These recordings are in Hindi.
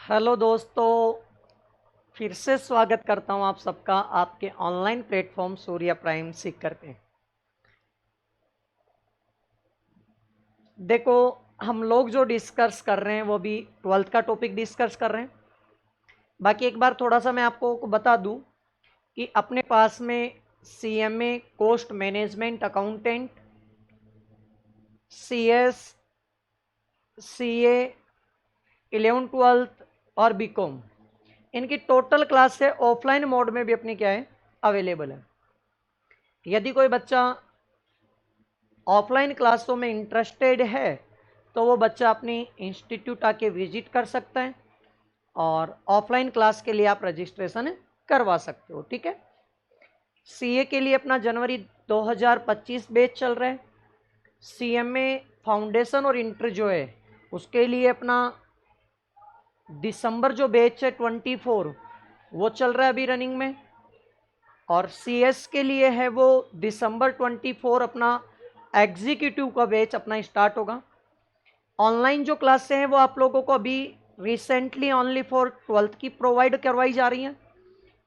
हेलो दोस्तों, फिर से स्वागत करता हूं आप सबका आपके ऑनलाइन प्लेटफॉर्म सूर्य प्राइम सीखकर पे। देखो, हम लोग जो डिस्कस कर रहे हैं वो भी 12th का टॉपिक डिस्कस कर रहे हैं। बाकी एक बार थोड़ा सा मैं आपको बता दूं कि अपने पास में CMA, cost management accountant, CS, CA, 11 12th और बीकॉम, इनकी टोटल क्लास है ऑफलाइन मोड में भी अपनी क्या है, अवेलेबल है। यदि कोई बच्चा ऑफलाइन क्लासों में इंटरेस्टेड है तो वो बच्चा अपनी इंस्टीट्यूट आके विजिट कर सकता है और ऑफलाइन क्लास के लिए आप रजिस्ट्रेशन करवा सकते हो। ठीक है। सीए के लिए अपना जनवरी 2025 बैच चल रहा है। सीएमए फाउंडेशन और इंटर जो है उसके लिए अपना दिसंबर जो बैच है 24 वो चल रहा है अभी रनिंग में। और सीएस के लिए है वो दिसंबर 24 अपना एग्जीक्यूटिव का बैच अपना स्टार्ट होगा। ऑनलाइन जो क्लासें हैं वो आप लोगों को अभी रिसेंटली ओनली फॉर 12th की प्रोवाइड करवाई जा रही हैं।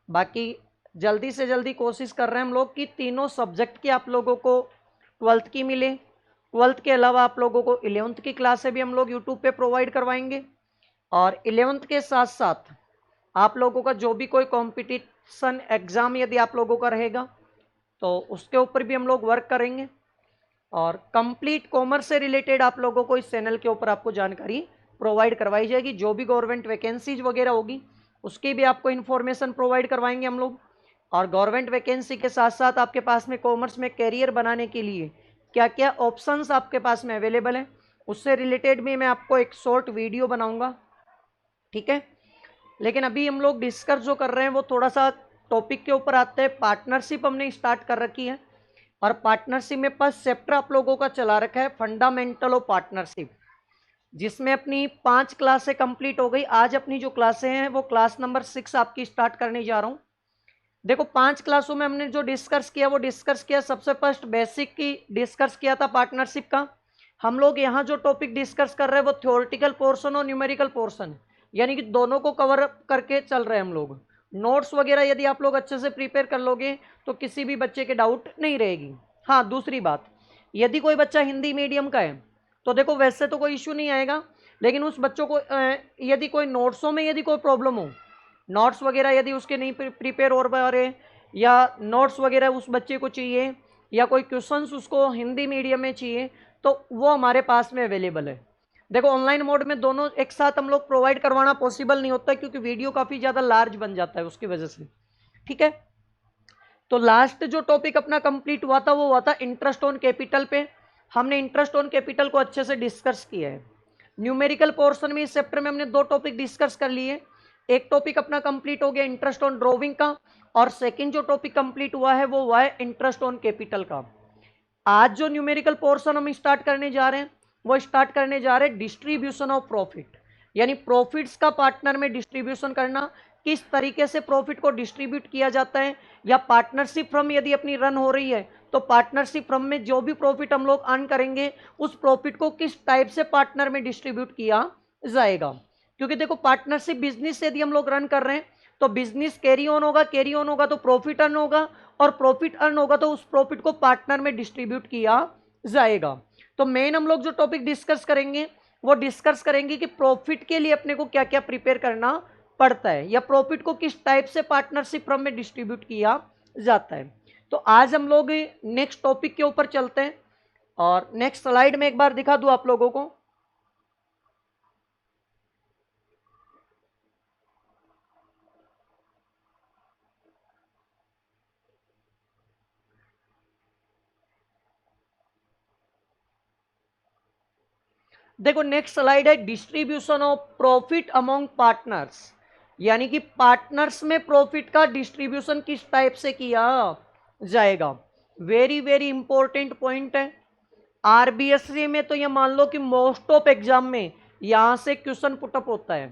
बाकी जल्दी से जल्दी कोशिश कर रहे हैं हम लोग कि तीनों सब्जेक्ट की आप लोगों को 12th की मिले। 12th के अलावा आप लोगों को 11th की क्लासें भी हम लोग यूट्यूब पे प्रोवाइड करवाएंगे। और 11th के साथ साथ आप लोगों का जो भी कोई कॉम्पिटिशन एग्जाम यदि आप लोगों का रहेगा तो उसके ऊपर भी हम लोग वर्क करेंगे। और कंप्लीट कॉमर्स से रिलेटेड आप लोगों को इस चैनल के ऊपर आपको जानकारी प्रोवाइड करवाई जाएगी। जो भी गवर्नमेंट वैकेंसीज वगैरह होगी उसकी भी आपको इन्फॉर्मेशन प्रोवाइड करवाएंगे हम लोग। और गवर्नमेंट वैकेंसी के साथ साथ आपके पास में कॉमर्स में कैरियर बनाने के लिए क्या क्या ऑप्शंस आपके पास में अवेलेबल है उससे रिलेटेड भी मैं आपको एक शॉर्ट वीडियो बनाऊंगा। ठीक है। लेकिन अभी हम लोग डिस्कस जो कर रहे हैं वो थोड़ा सा टॉपिक के ऊपर आते हैं। पार्टनरशिप हमने स्टार्ट कर रखी है और पार्टनरशिप में फर्स्ट चैप्टर आप लोगों का चला रखा है फंडामेंटल ऑफ पार्टनरशिप, जिसमें अपनी 5 क्लासें कंप्लीट हो गई। आज अपनी जो क्लासें हैं वो क्लास नंबर 6 आपकी स्टार्ट करने जा रहा हूं। देखो, 5 क्लासों में हमने जो डिस्कस किया वो डिस्कस किया, सबसे फर्स्ट बेसिक की डिस्कस किया था पार्टनरशिप का। हम लोग यहाँ जो टॉपिक डिस्कस कर रहे हैं वो थ्योरेटिकल पोर्शन और न्यूमेरिकल पोर्शन, यानी कि दोनों को कवर करके चल रहे हैं हम लोग। नोट्स वगैरह यदि आप लोग अच्छे से प्रिपेयर कर लोगे तो किसी भी बच्चे के डाउट नहीं रहेगी। हाँ, दूसरी बात, यदि कोई बच्चा हिंदी मीडियम का है तो देखो वैसे तो कोई इश्यू नहीं आएगा, लेकिन उस बच्चों को यदि कोई नोट्सों में यदि कोई प्रॉब्लम हो, नोट्स वगैरह यदि उसके नहीं प्रिपेयर हो पा रहे या नोट्स वगैरह उस बच्चे को चाहिए या कोई क्वेश्चंस उसको हिंदी मीडियम में चाहिए तो वो हमारे पास में अवेलेबल है। देखो, ऑनलाइन मोड में दोनों एक साथ हम लोग प्रोवाइड करवाना पॉसिबल नहीं होता क्योंकि वीडियो काफ़ी ज़्यादा लार्ज बन जाता है उसकी वजह से। ठीक है। तो लास्ट जो टॉपिक अपना कंप्लीट हुआ था वो हुआ था इंटरेस्ट ऑन कैपिटल पे। हमने इंटरेस्ट ऑन कैपिटल को अच्छे से डिस्कस किया है। न्यूमेरिकल पोर्शन में इस चैप्टर में हमने 2 टॉपिक डिस्कस कर लिए। एक टॉपिक अपना कंप्लीट हो गया इंटरेस्ट ऑन ड्रॉविंग का, और सेकंड जो टॉपिक कंप्लीट हुआ है वो हुआ है इंटरेस्ट ऑन कैपिटल का। आज जो न्यूमेरिकल पोर्शन हम स्टार्ट करने जा रहे हैं वो स्टार्ट करने जा रहे हैं डिस्ट्रीब्यूशन ऑफ प्रॉफिट, यानी प्रॉफिट्स का पार्टनर में डिस्ट्रीब्यूशन करना, किस तरीके से प्रॉफिट को डिस्ट्रीब्यूट किया जाता है। या पार्टनरशिप फर्म यदि अपनी रन हो रही है तो पार्टनरशिप फर्म में जो भी प्रॉफिट हम लोग अर्न करेंगे उस प्रॉफिट को किस टाइप से पार्टनर में डिस्ट्रीब्यूट किया जाएगा। क्योंकि देखो, पार्टनरशिप बिजनेस यदि हम लोग रन कर रहे हैं तो बिजनेस कैरी ऑन होगा, कैरी ऑन होगा तो प्रॉफिट अर्न होगा, और प्रॉफिट अर्न होगा तो उस प्रॉफिट को पार्टनर में डिस्ट्रीब्यूट किया जाएगा। तो मेन हम लोग जो टॉपिक डिस्कस करेंगे वो डिस्कस करेंगे कि प्रॉफिट के लिए अपने को क्या क्या प्रिपेयर करना पड़ता है या प्रॉफिट को किस टाइप से पार्टनरशिप फर्म में डिस्ट्रीब्यूट किया जाता है। तो आज हम लोग नेक्स्ट टॉपिक के ऊपर चलते हैं और नेक्स्ट स्लाइड में एक बार दिखा दूं आप लोगों को। देखो, नेक्स्ट स्लाइड है distribution of profit among partners, यानी कि पार्टनर्स में प्रॉफिट का डिस्ट्रीब्यूशन किस टाइप से किया जाएगा। वेरी वेरी इंपॉर्टेंट पॉइंट है। आरबीएससी में तो ये मान लो कि मोस्ट ऑफ एग्जाम में यहां से क्वेश्चन पुटअप होता है।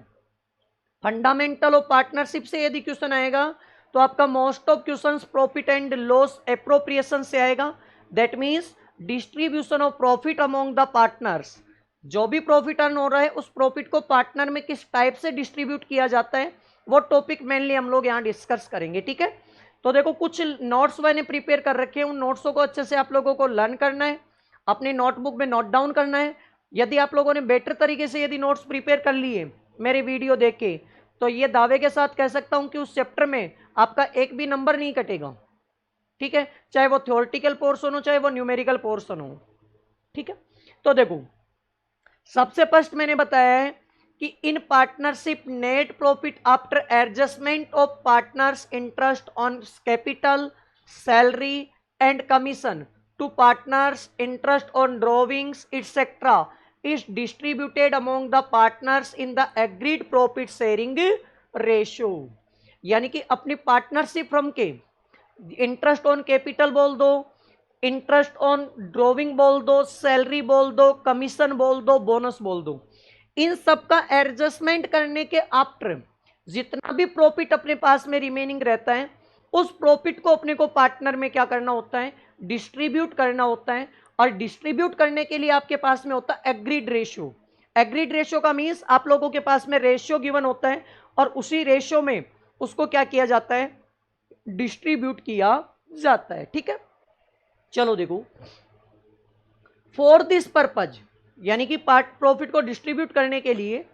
फंडामेंटल ऑफ पार्टनरशिप से यदि क्वेश्चन आएगा तो आपका most of questions profit and loss appropriation से आएगा। That means distribution of profit among the partners, जो भी प्रॉफिट अर्न हो रहा है उस प्रॉफिट को पार्टनर में किस टाइप से डिस्ट्रीब्यूट किया जाता है, वो टॉपिक मेनली हम लोग यहाँ डिस्कस करेंगे। ठीक है, तो देखो कुछ नोट्स मैंने प्रिपेयर कर रखे हैं, उन नोट्सों को अच्छे से आप लोगों को लर्न करना है, अपनी नोटबुक में नोट डाउन करना है। यदि आप लोगों ने बेटर तरीके से यदि नोट्स प्रिपेयर कर लिए मेरे वीडियो देख के, तो ये दावे के साथ कह सकता हूं कि उस चैप्टर में आपका एक भी नंबर नहीं कटेगा। ठीक है, चाहे वो थ्योरेटिकल पोर्शन हो चाहे वो न्यूमेरिकल पोर्शन हो। ठीक है, तो देखो सबसे फर्स्ट मैंने बताया है कि in partnership net profit after adjustment of partners interest on capital, salary and commission to partners interest on drawings etcetera is distributed among the partners in the agreed profit sharing ratio. यानी कि अपनी पार्टनरशिप फ्रॉम के इंटरेस्ट ऑन कैपिटल बोल दो, इंटरेस्ट ऑन ड्रॉविंग बोल दो, सैलरी बोल दो, कमीशन बोल दो, बोनस बोल दो, इन सब का एडजस्टमेंट करने के आफ्टर जितना भी प्रॉफिट अपने पास में रिमेनिंग रहता है उस प्रॉफिट को अपने को पार्टनर में क्या करना होता है, डिस्ट्रीब्यूट करना होता है। और डिस्ट्रीब्यूट करने के लिए आपके पास में होता है एग्रीड रेशियो। एग्रीड रेशियो का मीन्स आप लोगों के पास में रेशियो गिवन होता है और उसी रेशियो में उसको क्या किया जाता है, डिस्ट्रीब्यूट किया जाता है। ठीक है, चलो देखो फॉर दिस पर्पज यानी कि पार्ट प्रॉफिट को डिस्ट्रीब्यूट करने के लिए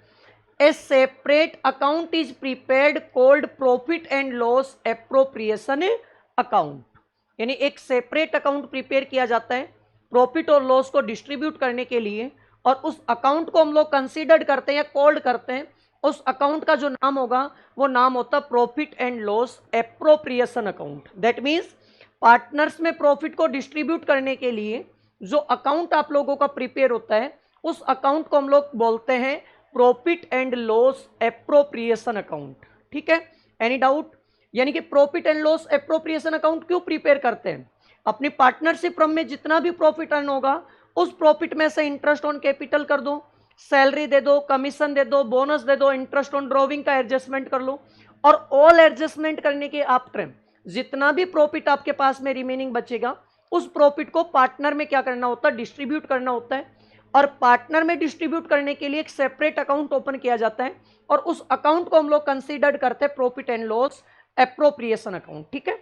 ए separate account is prepared called profit and loss appropriation account. यानी एक सेपरेट अकाउंट प्रिपेयर किया जाता है प्रॉफिट और लॉस को डिस्ट्रीब्यूट करने के लिए, और उस अकाउंट को हम लोग कंसीडर्ड करते हैं या कॉल्ड करते हैं, उस अकाउंट का जो नाम होगा वो नाम होता है profit and loss appropriation account. That means partners में प्रॉफिट को डिस्ट्रीब्यूट करने के लिए जो अकाउंट आप लोगों का प्रिपेयर होता है उस अकाउंट को हम लोग बोलते हैं profit and loss appropriation account. ठीक है, एनी डाउट? यानी कि profit and loss appropriation account क्यों प्रिपेयर करते हैं, अपनी पार्टनरशिप फर्म में जितना भी प्रॉफिट अर्न होगा उस प्रॉफिट में से इंटरेस्ट ऑन कैपिटल कर दो, सैलरी दे दो, कमीशन दे दो, बोनस दे दो, इंटरेस्ट ऑन ड्रॉविंग का एडजस्टमेंट कर लो, और ऑल एडजस्टमेंट करने के आफ्टर जितना भी प्रॉफिट आपके पास में रिमेनिंग बचेगा उस प्रॉफिट को पार्टनर में क्या करना होता है, डिस्ट्रीब्यूट करना होता है। और पार्टनर में डिस्ट्रीब्यूट करने के लिए एक सेपरेट अकाउंट ओपन किया जाता है और उस अकाउंट को हम लोग कंसीडर करते हैं profit and loss appropriation account. ठीक है,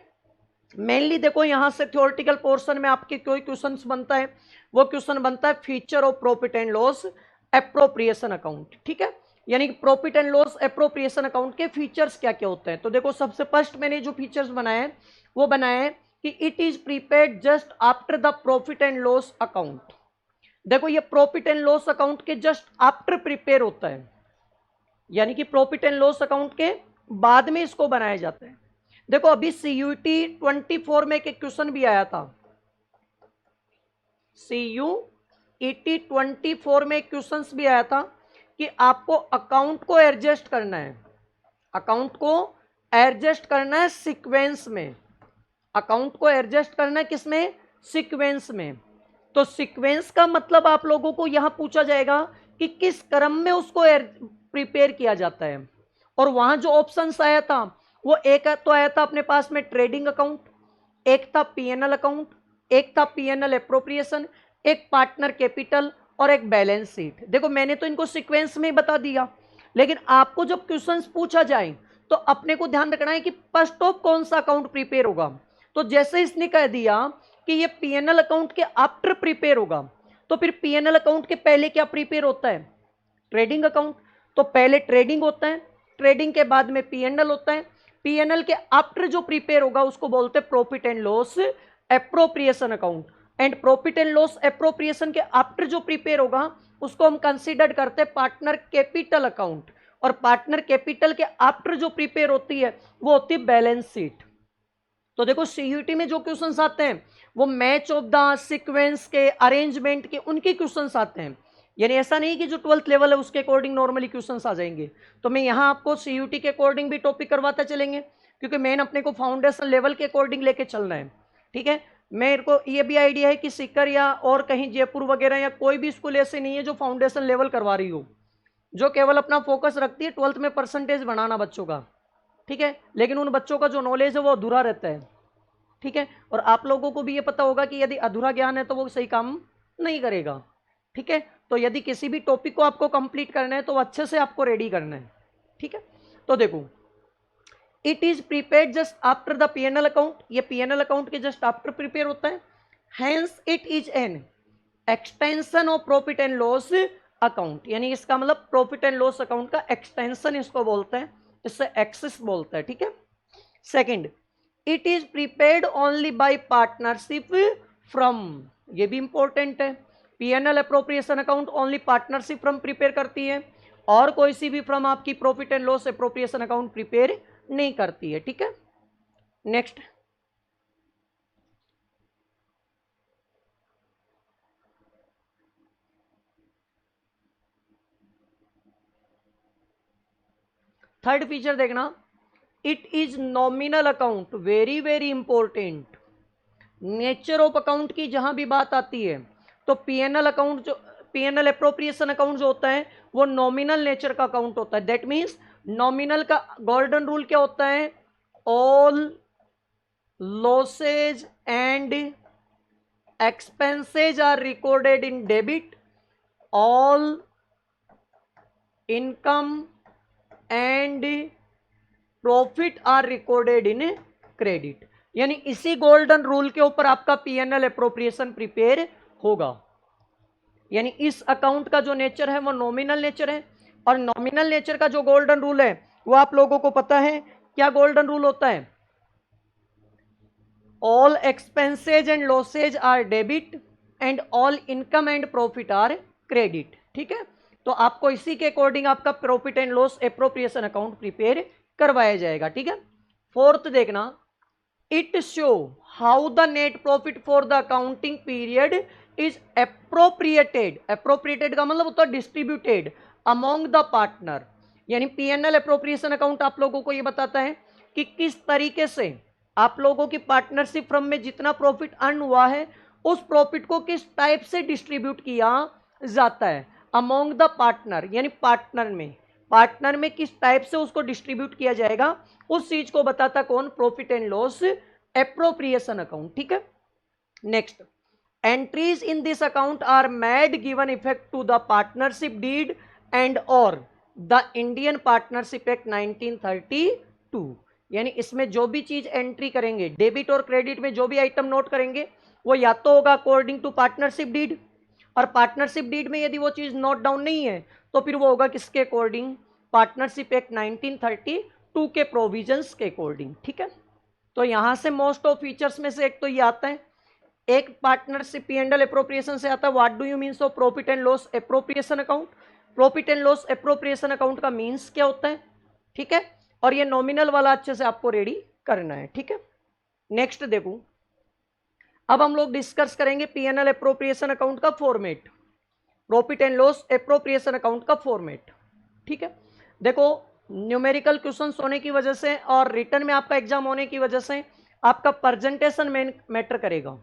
मेनली देखो यहां से थ्योरेटिकल पोर्शन में आपके कोई क्वेश्चन बनता है, वो क्वेश्चन बनता है feature of profit and loss appropriation account. ठीक है, यानी कि profit and loss appropriation account के फीचर्स क्या क्या होते हैं। तो देखो सबसे फर्स्ट मैंने जो फीचर्स बनाए हैं वो बनाए हैं कि it is prepaid just after the profit and loss account. देखो ये प्रॉफिट एंड लॉस अकाउंट के जस्ट आफ्टर प्रिपेयर होता है, यानी कि प्रॉफिट एंड लॉस अकाउंट के बाद में इसको बनाया जाता है। देखो अभी CUT 24 में एक क्वेश्चन भी आया था, CUET 24 में क्वेश्चन भी आया था कि आपको अकाउंट को एडजस्ट करना है, अकाउंट को एडजस्ट करना है सीक्वेंस में, अकाउंट को एडजस्ट करना है किसमें, सीक्वेंस में। तो सीक्वेंस का मतलब आप लोगों को यहां पूछा जाएगा कि किस क्रम में उसको प्रिपेयर किया जाता है। और वहां जो ऑप्शंस आया था वो एक तो आया था अपने पास में ट्रेडिंग अकाउंट, एक था PNL अकाउंट, एक था PNL एप्रोप्रिएशन, एक पार्टनर कैपिटल और एक बैलेंस शीट। देखो मैंने तो इनको सीक्वेंस में ही बता दिया, लेकिन आपको जब क्वेश्चंस पूछा जाए तो अपने को ध्यान रखना है कि फर्स्ट ऑफ कौन सा अकाउंट प्रिपेयर होगा। तो जैसे इसने कह दिया कि ये PNL अकाउंट के आफ्टर प्रिपेयर होगा, तो फिर PNL अकाउंट के पहले क्या प्रिपेयर होता है, ट्रेडिंग अकाउंट। तो पहले ट्रेडिंग होता है, ट्रेडिंग के बाद में PNL होता है, PNL के आफ्टर जो प्रिपेयर होगा उसको बोलते हैं profit and loss appropriation account. And profit and loss appropriation के आफ्टर जो प्रिपेयर होगा उसको हम कंसीडर करते हैं पार्टनर कैपिटल अकाउंट। और पार्टनर कैपिटल के आफ्टर जो प्रिपेयर होती है वो होती है बैलेंस शीट। तो देखो CUT में जो क्वेश्चंस आते हैं वो मैच ऑफ द सीक्वेंस के, अरेंजमेंट के, उनके क्वेश्चंस आते हैं। यानी ऐसा नहीं कि जो 12th लेवल है उसके अकॉर्डिंग नॉर्मली क्वेश्चंस आ जाएंगे। तो मैं यहाँ आपको CUT के अकॉर्डिंग भी टॉपिक करवाता चलेंगे, क्योंकि मेन अपने को फाउंडेशन लेवल के अकॉर्डिंग लेके चलना है। ठीक है, मेरे को ये भी आइडिया है कि सीकर या और कहीं जयपुर वगैरह या कोई भी स्कूल ऐसे नहीं है जो फाउंडेशन लेवल करवा रही हो, जो केवल अपना फोकस रखती है 12th में परसेंटेज बनाना बच्चों का। ठीक है, लेकिन उन बच्चों का जो नॉलेज है वो अधूरा रहता है। ठीक है, और आप लोगों को भी ये पता होगा कि यदि अधूरा ज्ञान है तो वो सही काम नहीं करेगा। ठीक है, तो यदि किसी भी टॉपिक को आपको कंप्लीट करना है तो अच्छे से आपको रेडी करना है, ठीक है। तो देखो, it is prepared just after the PNL account, ये पीएनएल अकाउंट के जस्ट आफ्टर प्रिपेयर होता है। Hence it is an extension of profit and loss account, यानी इसका मतलब प्रॉफिट एंड लॉस अकाउंट का एक्सटेंशन इसको बोलते हैं, इससे एक्सेस बोलते हैं, ठीक है। Second, it is prepared only by partnership from, ये भी इंपॉर्टेंट है। PNL appropriation account only partnership from prepare करती है, और कोई सी भी फ्रॉम आपकी profit and loss appropriation account prepare नहीं करती है, ठीक है। नेक्स्ट, थर्ड फीचर देखना, it is nominal account, very very important. Nature of account की जहां भी बात आती है तो पीएनएल अकाउंट जो पीएनएल अप्रोप्रिएशन अकाउंट जो होता है वो नॉमिनल नेचर का अकाउंट होता है। दैट मीन्स नॉमिनल का गोल्डन रूल क्या होता है, all losses and expenses are recorded in debit, all income and profit are recorded in credit. यानी इसी गोल्डन रूल के ऊपर आपका पीएनएल अप्रोप्रिएशन प्रिपेयर होगा। यानी इस अकाउंट का जो नेचर है वो नॉमिनल नेचर है, और नॉमिनल नेचर का जो गोल्डन रूल है वो आप लोगों को पता है क्या गोल्डन रूल होता है, all expenses and losses are debit and all income and profit are credit, ठीक है। तो आपको इसी के अकॉर्डिंग आपका profit and loss appropriation account prepare करवाया जाएगा, ठीक है। फोर्थ देखना, it show how the net profit for the accounting period is appropriated, appropriated का मतलब होता है डिस्ट्रीब्यूटेड अमॉन्ग द पार्टनर। यानी पीएनएल अप्रोप्रिएशन अकाउंट आप लोगों को यह बताता है कि किस तरीके से आप लोगों की पार्टनरशिप फर्म में जितना प्रॉफिट अर्न हुआ है उस प्रॉफिट को किस टाइप से डिस्ट्रीब्यूट किया जाता है अमॉन्ग द पार्टनर, यानी पार्टनर में किस टाइप से उसको डिस्ट्रीब्यूट किया जाएगा, उस चीज को बताता कौन, profit and loss appropriation account, ठीक है। Next, entries in this account are made given effect to the partnership deed and और द इंडियन पार्टनरशिप एक्ट 1932। यानी इसमें जो भी चीज एंट्री करेंगे, डेबिट और क्रेडिट में जो भी आइटम नोट करेंगे वो या तो होगा अकॉर्डिंग टू पार्टनरशिप डीड, और पार्टनरशिप डीड में यदि वो चीज नोट डाउन नहीं है तो फिर वो होगा किसके अकॉर्डिंग, पार्टनरशिप एक्ट 1932 के प्रोविजंस के अकॉर्डिंग, ठीक है। तो यहां से मोस्ट ऑफ फीचर्स में से एक तो ये आता है, एक पार्टनरशिप पीएनएल अप्रोप्रिएशन से आता है, what do you means of profit and loss appropriation account. Profit and loss appropriation account का मीन्स क्या होता है, ठीक है। और ये नॉमिनल वाला अच्छे से आपको रेडी करना है, ठीक है। नेक्स्ट देखो, अब हम लोग डिस्कस करेंगे पीएनएल अप्रोप्रिएशन अकाउंट का format, profit and loss appropriation account का फॉर्मेट, ठीक है। देखो, न्यूमेरिकल क्वेश्चंस होने की वजह से और रिटर्न में आपका एग्जाम होने की वजह से आपका प्रेजेंटेशन मैटर करेगा,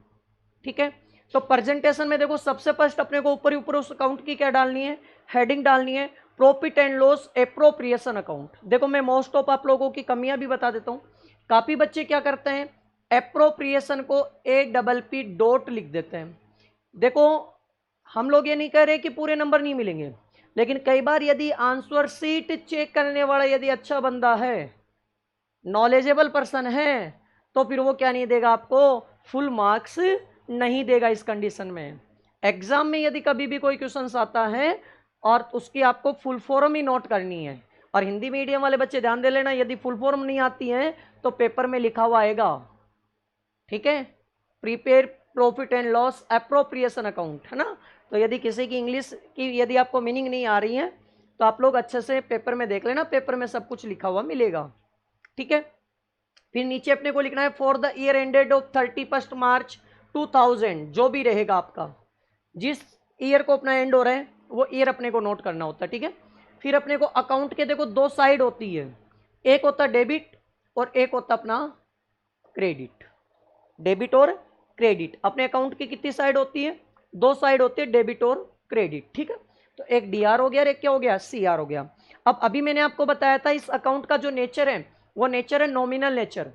ठीक है। तो प्रेजेंटेशन में देखो, सबसे फर्स्ट अपने को ऊपर ही ऊपर उस अकाउंट की क्या डालनी है, हेडिंग डालनी है, profit and loss appropriation account. देखो, मैं मोस्ट ऑफ आप लोगों की कमियां भी बता देता हूं, काफी बच्चे क्या करते हैं, अप्रोप्रिएशन को APP डॉट लिख देते हैं। देखो, हम लोग ये नहीं कह रहे कि पूरे नंबर नहीं मिलेंगे, लेकिन कई बार यदि आंसर शीट चेक करने वाला यदि अच्छा बंदा है, नॉलेजेबल पर्सन है, तो फिर वो क्या नहीं देगा, आपको फुल मार्क्स नहीं देगा। इस कंडीशन में एग्जाम में यदि कभी भी कोई क्वेश्चन आता है और उसकी आपको फुल फॉर्म ही नोट करनी है, और हिंदी मीडियम वाले बच्चे ध्यान दे लेना, यदि फुल फॉर्म नहीं आती है तो पेपर में लिखा हुआ आएगा, ठीक है, prepare profit and loss appropriation account, है ना। तो यदि किसी की इंग्लिश की यदि आपको मीनिंग नहीं आ रही है तो आप लोग अच्छे से पेपर में देख लेना, पेपर में सब कुछ लिखा हुआ मिलेगा, ठीक है। फिर नीचे अपने को लिखना है for the year ended of 31 मार्च 2000, जो भी रहेगा आपका, जिस ईयर को अपना एंड हो रहा है वो ईयर अपने को नोट करना होता है, ठीक है। फिर अपने को अकाउंट के देखो दो साइड होती है, एक होता डेबिट और एक होता अपना क्रेडिट। डेबिट और क्रेडिट अपने अकाउंट की कितनी साइड होती है, दो साइड होती है, डेबिट और क्रेडिट, ठीक है। तो एक DR हो गया और एक क्या हो गया, CR हो गया। अब अभी मैंने आपको बताया था इस अकाउंट का जो नेचर है वो नेचर है नॉमिनल नेचर।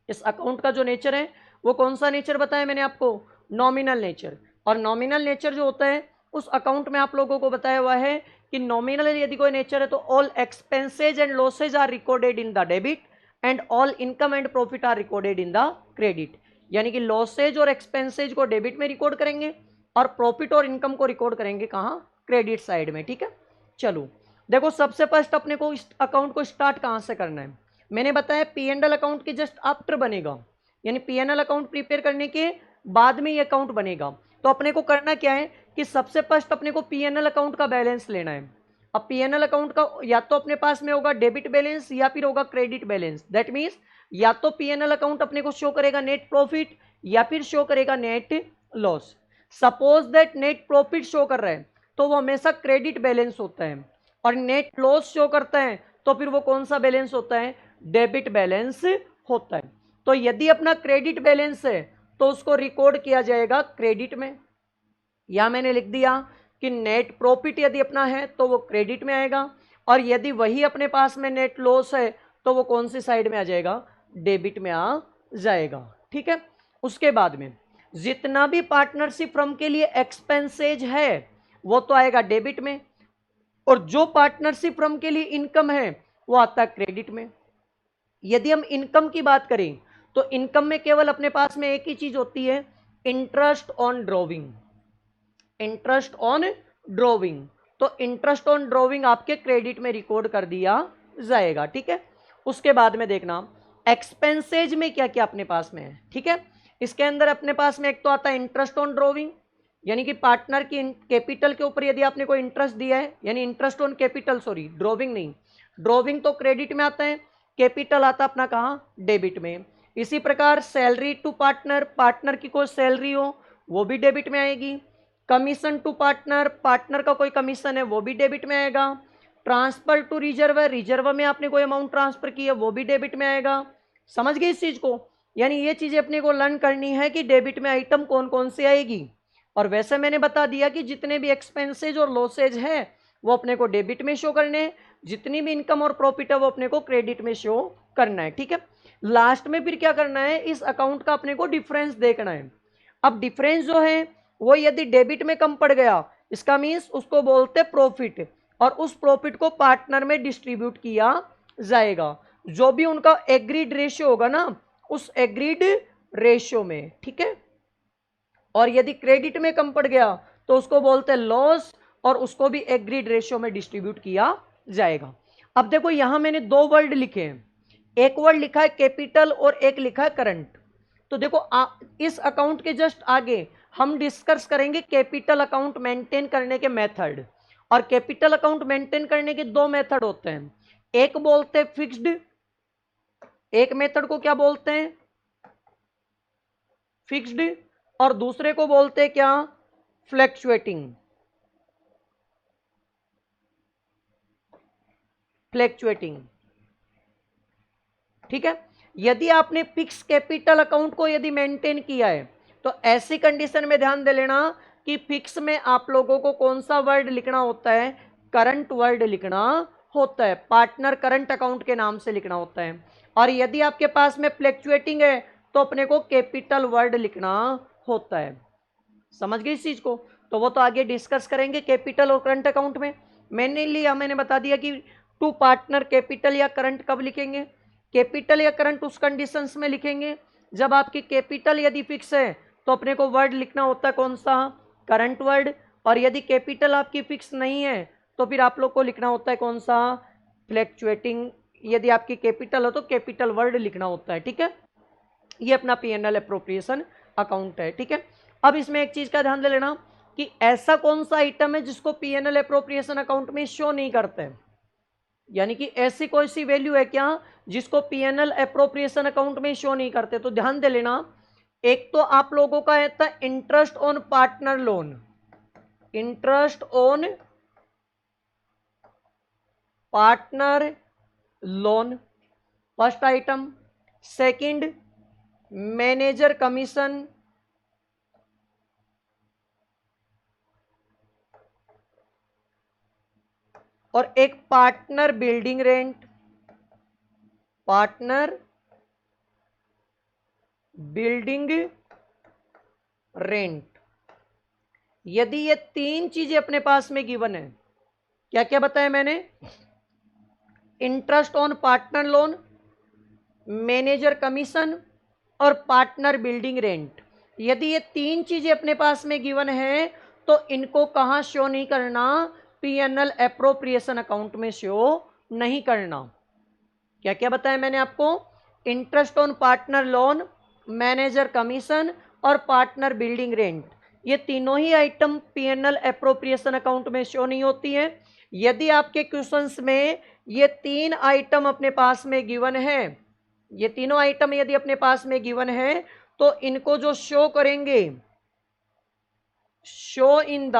इस अकाउंट का जो नेचर है वो कौन सा नेचर बताया मैंने आपको, नॉमिनल नेचर। और नॉमिनल नेचर जो होता है उस अकाउंट में आप लोगों को बताया हुआ है कि नॉमिनल यदि कोई नेचर है तो all expenses and losses are recorded in the debit and all income and profit are recorded in the credit. यानी कि लॉसेज और एक्सपेंसेज को डेबिट में रिकॉर्ड करेंगे और प्रॉफिट और इनकम को रिकॉर्ड करेंगे कहाँ, क्रेडिट साइड में। ठीक है, चलो देखो सबसे फर्स्ट अपने को इस अकाउंट को स्टार्ट कहाँ से करना है। मैंने बताया पी एंड एल अकाउंट के जस्ट आफ्टर बनेगा, यानी P N L account prepare करने के बाद में ये अकाउंट बनेगा। तो अपने को करना क्या है कि सबसे फर्स्ट अपने को पी एन एल अकाउंट का बैलेंस लेना है। अब पी एन एल अकाउंट का या तो अपने पास में होगा डेबिट बैलेंस या फिर होगा क्रेडिट बैलेंस। दैट मीन्स या तो पी एन एल अकाउंट अपने को शो करेगा नेट प्रॉफिट या फिर शो करेगा net loss. Suppose that net profit show कर रहा है तो वो हमेशा क्रेडिट बैलेंस होता है, और नेट लॉस शो करता है तो फिर वो कौन सा बैलेंस होता है, डेबिट बैलेंस होता है। तो यदि अपना क्रेडिट बैलेंस है तो उसको रिकॉर्ड किया जाएगा क्रेडिट में, या मैंने लिख दिया कि नेट प्रॉफिट यदि अपना है तो वो क्रेडिट में आएगा, और यदि वही अपने पास में नेट लॉस है तो वो कौन सी साइड में आ जाएगा, डेबिट में आ जाएगा। ठीक है, उसके बाद में जितना भी पार्टनरशिप फर्म के लिए एक्सपेंसेज है वो तो आएगा डेबिट में, और जो पार्टनरशिप फर्म के लिए इनकम है वो आता है क्रेडिट में। यदि हम इनकम की बात करें तो इनकम में केवल अपने पास में एक ही चीज होती है, interest on drawing. Interest on drawing, तो इंटरेस्ट ऑन ड्रॉविंग आपके क्रेडिट में रिकॉर्ड कर दिया जाएगा। ठीक है, उसके बाद में देखना एक्सपेंसेज में क्या क्या अपने पास में है। ठीक है, इसके अंदर अपने पास में एक तो आता है इंटरेस्ट ऑन ड्रॉविंग, यानी कि पार्टनर की कैपिटल के ऊपर यदि आपने कोई इंटरेस्ट दिया है, यानी interest on capital, sorry drawing नहीं, ड्रॉविंग तो क्रेडिट में आता है, कैपिटल आता अपना कहाँ, डेबिट में। इसी प्रकार सैलरी टू पार्टनर, पार्टनर की कोई सैलरी हो वो भी डेबिट में आएगी। कमीशन टू पार्टनर, पार्टनर का कोई कमीशन है वो भी डेबिट में आएगा। ट्रांसफर टू रिजर्व, रिजर्व में आपने कोई अमाउंट ट्रांसफर की है वो भी डेबिट में आएगा। समझ गए इस चीज को, यानी ये चीजें अपने को लर्न करनी है कि डेबिट में आइटम कौन कौन सी आएगी। और वैसे मैंने बता दिया कि जितने भी एक्सपेंसेज और लॉसेज है वो अपने को डेबिट में शो करने हैं, जितनी भी इनकम और प्रॉफिट है वो अपने को क्रेडिट में शो करना है। ठीक है, लास्ट में फिर क्या करना है, इस अकाउंट का अपने को डिफरेंस देखना है। अब डिफरेंस जो है वो यदि डेबिट में कम पड़ गया, इसका मीन्स उसको बोलते प्रॉफिट, और उस प्रॉफिट को पार्टनर में डिस्ट्रीब्यूट किया जाएगा, जो भी उनका एग्रीड रेशियो होगा ना, उस एग्रीड रेशियो में। ठीक है, और यदि क्रेडिट में कम पड़ गया तो उसको बोलते हैं लॉस, और उसको भी एग्रीड रेशियो में डिस्ट्रीब्यूट किया जाएगा। अब देखो यहां मैंने दो वर्ड लिखे हैं, एक वर्ड लिखा है कैपिटल और एक लिखा है करंट। तो देखो इस अकाउंट के जस्ट आगे हम डिस्कस करेंगे कैपिटल अकाउंट मेंटेन करने के मेथड। और कैपिटल अकाउंट मेंटेन करने के दो मेथड होते हैं, एक बोलते हैं फिक्स्ड, एक मेथड को क्या बोलते हैं, फिक्स्ड, और दूसरे को बोलते हैं क्या, फ्लैक्चुएटिंग। फ्लैक्चुएटिंग, ठीक है। यदि आपने फिक्स कैपिटल अकाउंट को यदि मेंटेन किया है तो ऐसी कंडीशन में ध्यान दे लेना कि फिक्स में आप लोगों को कौन सा वर्ड लिखना होता है, करंट वर्ड लिखना होता है, पार्टनर करंट अकाउंट के नाम से लिखना होता है। और यदि आपके पास में फ्लैक्चुएटिंग है तो अपने को कैपिटल वर्ड लिखना होता है। समझ गए इस चीज को, तो वो तो आगे डिस्कस करेंगे कैपिटल और करंट अकाउंट में। मैंने बता दिया कि टू पार्टनर कैपिटल या करंट कब लिखेंगे, कैपिटल या करंट उस कंडीशंस में लिखेंगे जब आपकी कैपिटल यदि फिक्स है तो अपने को वर्ड लिखना होता है कौन सा, करंट वर्ड, और यदि कैपिटल आपकी फिक्स नहीं है तो फिर आप लोग को लिखना होता है कौन सा, फ्लैक्चुएटिंग। यदि आपकी कैपिटल हो तो कैपिटल वर्ड लिखना होता है। ठीक है, ये अपना पी&एल एप्रोप्रिएशन अकाउंट है। ठीक है, अब इसमें एक चीज का ध्यान दे लेना कि ऐसा कौन सा आइटम है जिसको पी&एल एप्रोप्रिएशन अकाउंट में शो नहीं करते हैं, यानी कि ऐसी कोई सी वैल्यू है क्या जिसको पी&एल एप्रोप्रिएशन अकाउंट में शो नहीं करते। तो ध्यान दे लेना, एक तो आप लोगों का है था interest on partner loan, interest on partner loan, first item. Second, manager commission, और एक partner building rent, partner building rent. यदि ये तीन चीजें अपने पास में गिवन है, क्या क्या बताया मैंने, interest on partner loan, manager commission और पार्टनर बिल्डिंग रेंट, यदि ये तीन चीजें अपने पास में गिवन है तो इनको कहां शो नहीं करना, पीएनएल एप्रोप्रिएशन अकाउंट में शो नहीं करना। क्या क्या बताया मैंने आपको, interest on partner loan, manager commission और पार्टनर बिल्डिंग रेंट, ये तीनों ही आइटम पीएनएल एप्रोप्रिएशन अकाउंट में शो नहीं होती है। यदि आपके क्वेश्चंस में ये तीन आइटम अपने पास में गिवन है, ये तीनों आइटम यदि अपने पास में गिवन है तो इनको जो शो करेंगे, show in the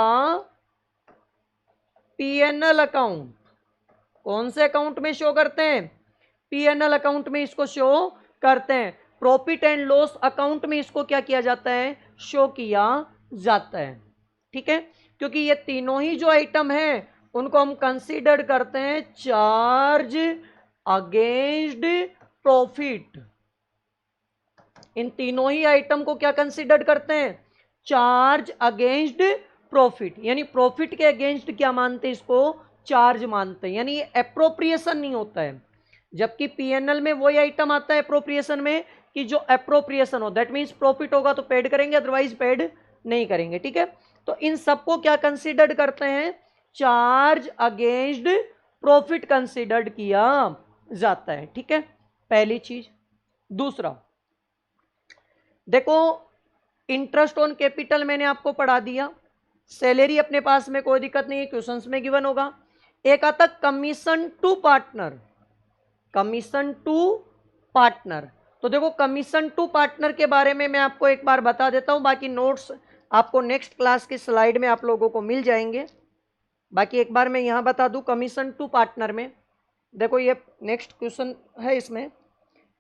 PNL account, कौन से अकाउंट में शो करते हैं, पीएनएल अकाउंट में इसको शो करते हैं। प्रॉफिट एंड लॉस अकाउंट में इसको क्या किया जाता है, शो किया जाता है। ठीक है, क्योंकि ये तीनों ही जो आइटम है उनको हम कंसीडर करते हैं चार्ज अगेंस्ट प्रॉफिट। इन तीनों ही आइटम को क्या कंसीडर करते हैं, चार्ज अगेंस्ट प्रॉफिट, यानी प्रॉफिट के अगेंस्ट क्या मानते हैं, इसको चार्ज मानते हैं, यानी ये एप्रोप्रिएशन नहीं होता है। जबकि पीएनएल में वही आइटम आता है एप्रोप्रिएशन में कि जो एप्रोप्रिएशन हो, दैट मीन्स प्रॉफिट होगा तो पेड करेंगे, अदरवाइज पेड नहीं करेंगे। ठीक है, तो इन सबको क्या कंसीडर्ड करते हैं, चार्ज अगेंस्ट प्रॉफिट कंसीडर्ड किया जाता है। ठीक है, पहली चीज। दूसरा देखो, इंटरेस्ट ऑन कैपिटल मैंने आपको पढ़ा दिया, सैलरी अपने पास में कोई दिक्कत नहीं है, क्वेश्चंस में गिवन होगा। एक आता commission to partner, commission to partner. तो देखो कमीशन टू पार्टनर के बारे में मैं आपको एक बार बता देता हूं, बाकी नोट्स आपको नेक्स्ट क्लास की स्लाइड में आप लोगों को मिल जाएंगे। बाकी एक बार मैं यहां बता दूं, कमीशन टू पार्टनर में देखो ये नेक्स्ट क्वेश्चन है,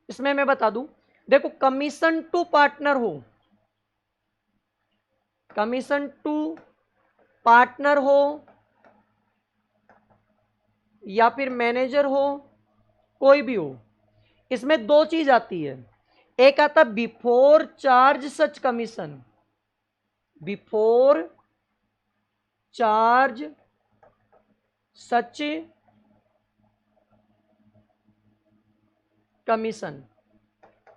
इसमें मैं बता दूं, देखो कमीशन टू पार्टनर हो, कमीशन टू पार्टनर हो या फिर मैनेजर हो, कोई भी हो, इसमें दो चीज आती है। एक आता बिफोर चार्ज सच कमीशन, बिफोर चार्ज सच कमीशन।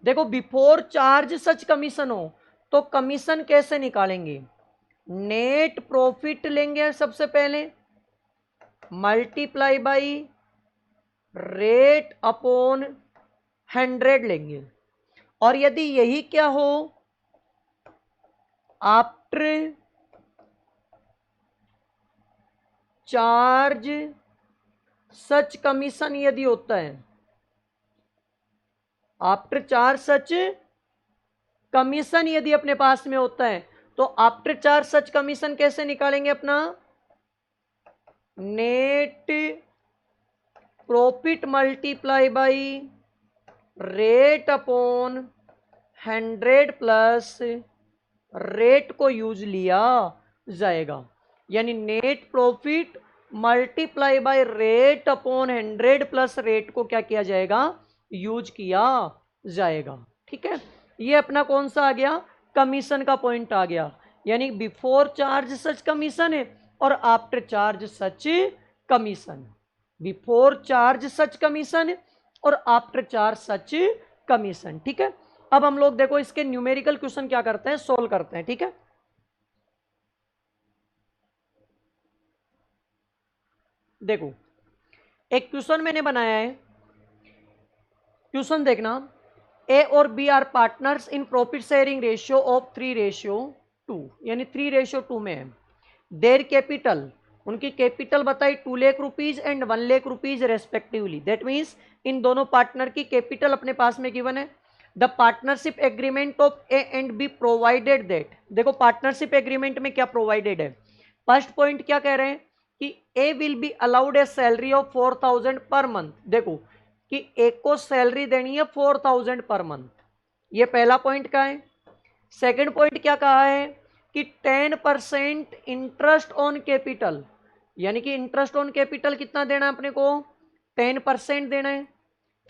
देखो बिफोर चार्ज सच कमीशन हो तो कमीशन कैसे निकालेंगे, नेट प्रॉफिट लेंगे सबसे पहले, मल्टीप्लाई बाई रेट अपॉन 100 लेंगे। और यदि यही क्या हो, आफ्टर चार्ज सच कमीशन यदि होता है, आफ्टर चार्ज सच कमीशन यदि अपने पास में होता है तो आफ्टर चार्ज सच कमीशन कैसे निकालेंगे अपना, net profit multiply by rate upon 100 plus rate को यूज लिया जाएगा। यानी net profit multiply by rate upon 100 plus rate को क्या किया जाएगा, यूज किया जाएगा। ठीक है, ये अपना कौन सा आ गया, कमीशन का पॉइंट आ गया। यानी बिफोर चार्ज सच कमीशन है और आफ्टर चार्ज सच कमीशन, बिफोर चार्ज सच कमीशन और आफ्टर चार्ज सच कमीशन। ठीक है, अब हम लोग देखो इसके न्यूमेरिकल क्वेश्चन क्या करते हैं, सोल्व करते हैं। ठीक है, देखो एक क्वेश्चन मैंने बनाया है, क्वेश्चन देखना, ए और B are partners in profit sharing ratio of 3:2, यानी 3:2 में है। देयर कैपिटल, उनकी कैपिटल बताई 2 लाख rupees and 1 lakh rupees respectively, that means in दोनों पार्टनर की कैपिटल अपने पास में गिवन है। The partnership agreement of A and be provided that, देखो पार्टनरशिप एग्रीमेंट में क्या प्रोवाइडेड है, फर्स्ट पॉइंट क्या कह रहे हैं कि A will be allowed a salary of 4000 per month. देखो कि एक को सैलरी देनी है 4000 पर मंथ, ये पहला पॉइंट का है। सेकंड पॉइंट क्या कहा है कि 10% इंटरेस्ट ऑन कैपिटल, यानी कि इंटरेस्ट ऑन कैपिटल कितना देना है अपने को, 10% देना है।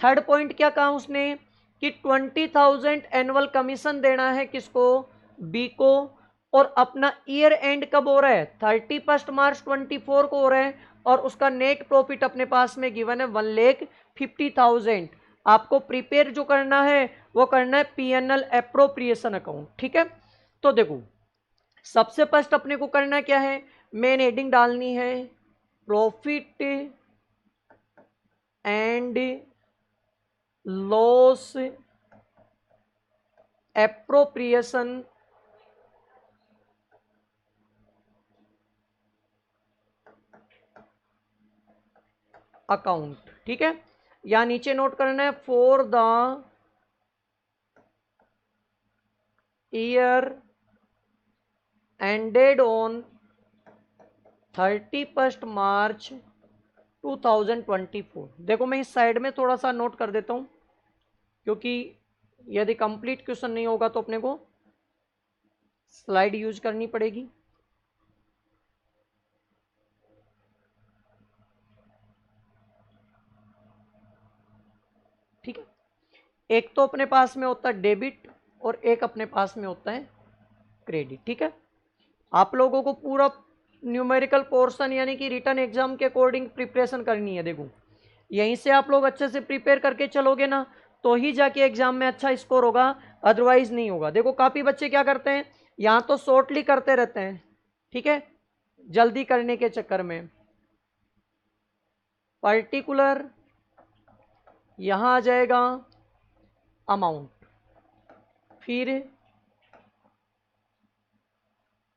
थर्ड पॉइंट क्या कहा उसने कि 20,000 एनुअल कमीशन देना है, किसको, बी को। और अपना ईयर एंड कब हो रहा है 31 मार्च 24 को हो रहा है, और उसका नेट प्रॉफिट अपने पास में गिवन है 1,50,000। आपको प्रिपेयर जो करना है वो करना है पीएनएल एप्रोप्रिएशन अकाउंट, ठीक है। तो देखो सबसे फर्स्ट अपने को करना क्या है, मेन हेडिंग डालनी है profit and loss appropriation account, ठीक है। या नीचे नोट करना है for the year ended on 31 मार्च 2024। देखो मैं इस साइड में थोड़ा सा नोट कर देता हूं, क्योंकि यदि कंप्लीट क्वेश्चन नहीं होगा तो अपने को स्लाइड यूज करनी पड़ेगी। ठीक है, एक तो अपने पास में होता है डेबिट और एक अपने पास में होता है क्रेडिट, ठीक है। आप लोगों को पूरा न्यूमेरिकल पोर्शन यानी कि रिटन एग्जाम के अकॉर्डिंग प्रिपरेशन करनी है। देखो यहीं से आप लोग अच्छे से प्रिपेयर करके चलोगे ना तो ही जाके एग्जाम में अच्छा स्कोर होगा, अदरवाइज नहीं होगा। देखो काफ़ी बच्चे क्या करते हैं, यहाँ तो शॉर्टली करते रहते हैं, ठीक है, जल्दी करने के चक्कर में। पर्टिकुलर यहाँ आ जाएगा अमाउंट, फिर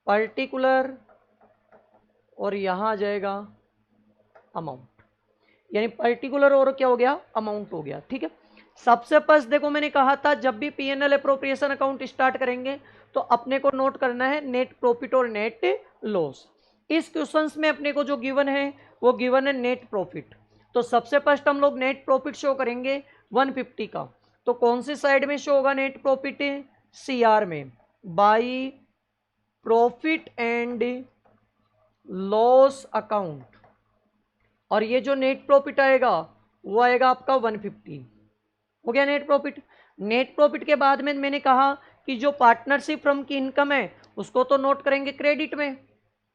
पर्टिकुलर और यहाँ आ जाएगा अमाउंट, यानी पर्टिकुलर और क्या हो गया अमाउंट हो गया, ठीक है। सबसे फर्स्ट देखो मैंने कहा था जब भी पीएनएल अप्रोप्रिएशन अकाउंट स्टार्ट करेंगे तो अपने को नोट करना है नेट प्रॉफिट और नेट लॉस। इस क्वेश्चंस में अपने को जो गिवन है वो गिवन है नेट प्रॉफिट। तो सबसे फर्स्ट हम लोग नेट प्रॉफिट शो करेंगे 150 का। तो कौन सी साइड में शो होगा नेट प्रॉफिट, सीआर में, by profit and loss account. और ये जो नेट प्रॉफिट आएगा वो आएगा आपका 150। हो गया नेट प्रॉफिट। नेट प्रॉफिट के बाद में मैंने कहा कि जो पार्टनरशिप फर्म की इनकम है उसको तो नोट करेंगे क्रेडिट में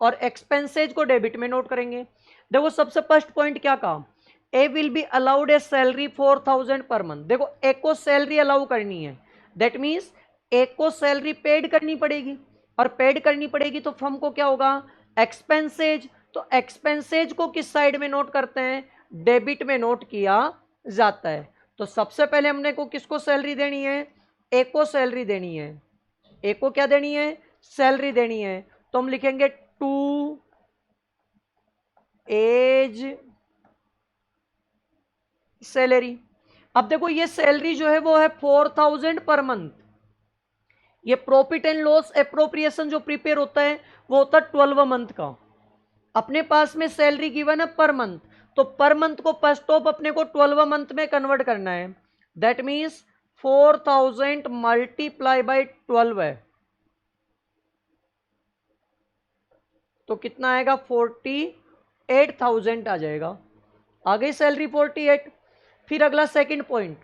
और एक्सपेंसेज को डेबिट में नोट करेंगे। देखो सबसे फर्स्ट पॉइंट क्या कहा, A will be allowed a salary 4,000 per month. देखो ए को सैलरी अलाउ करनी है, दैट मीन्स ए को सैलरी पेड करनी पड़ेगी, और पेड करनी पड़ेगी तो फर्म को क्या होगा एक्सपेंसेज। तो एक्सपेंसेज को किस साइड में नोट करते हैं, डेबिट में नोट किया जाता है। तो सबसे पहले हमने को किसको सैलरी देनी है, ए को सैलरी देनी है। ए को क्या देनी है, सैलरी देनी है। तो हम लिखेंगे टू एज सैलरी। अब देखो ये सैलरी जो है वो है 4,000 पर मंथ। ये प्रॉफिट एंड लॉस एप्रोप्रिएशन जो प्रिपेयर होता है वो होता है 12 मंथ का। अपने पास में सैलरी गिवन है पर मंथ, तो पर मंथ को फर्स्ट ऑफ अपने को 12 मंथ में कन्वर्ट करना है। दैट मीन्स 4,000 मल्टीप्लाई बाई 12 है तो कितना आएगा 48,000 आ जाएगा। आ गई सैलरी 48। फिर अगला सेकंड पॉइंट,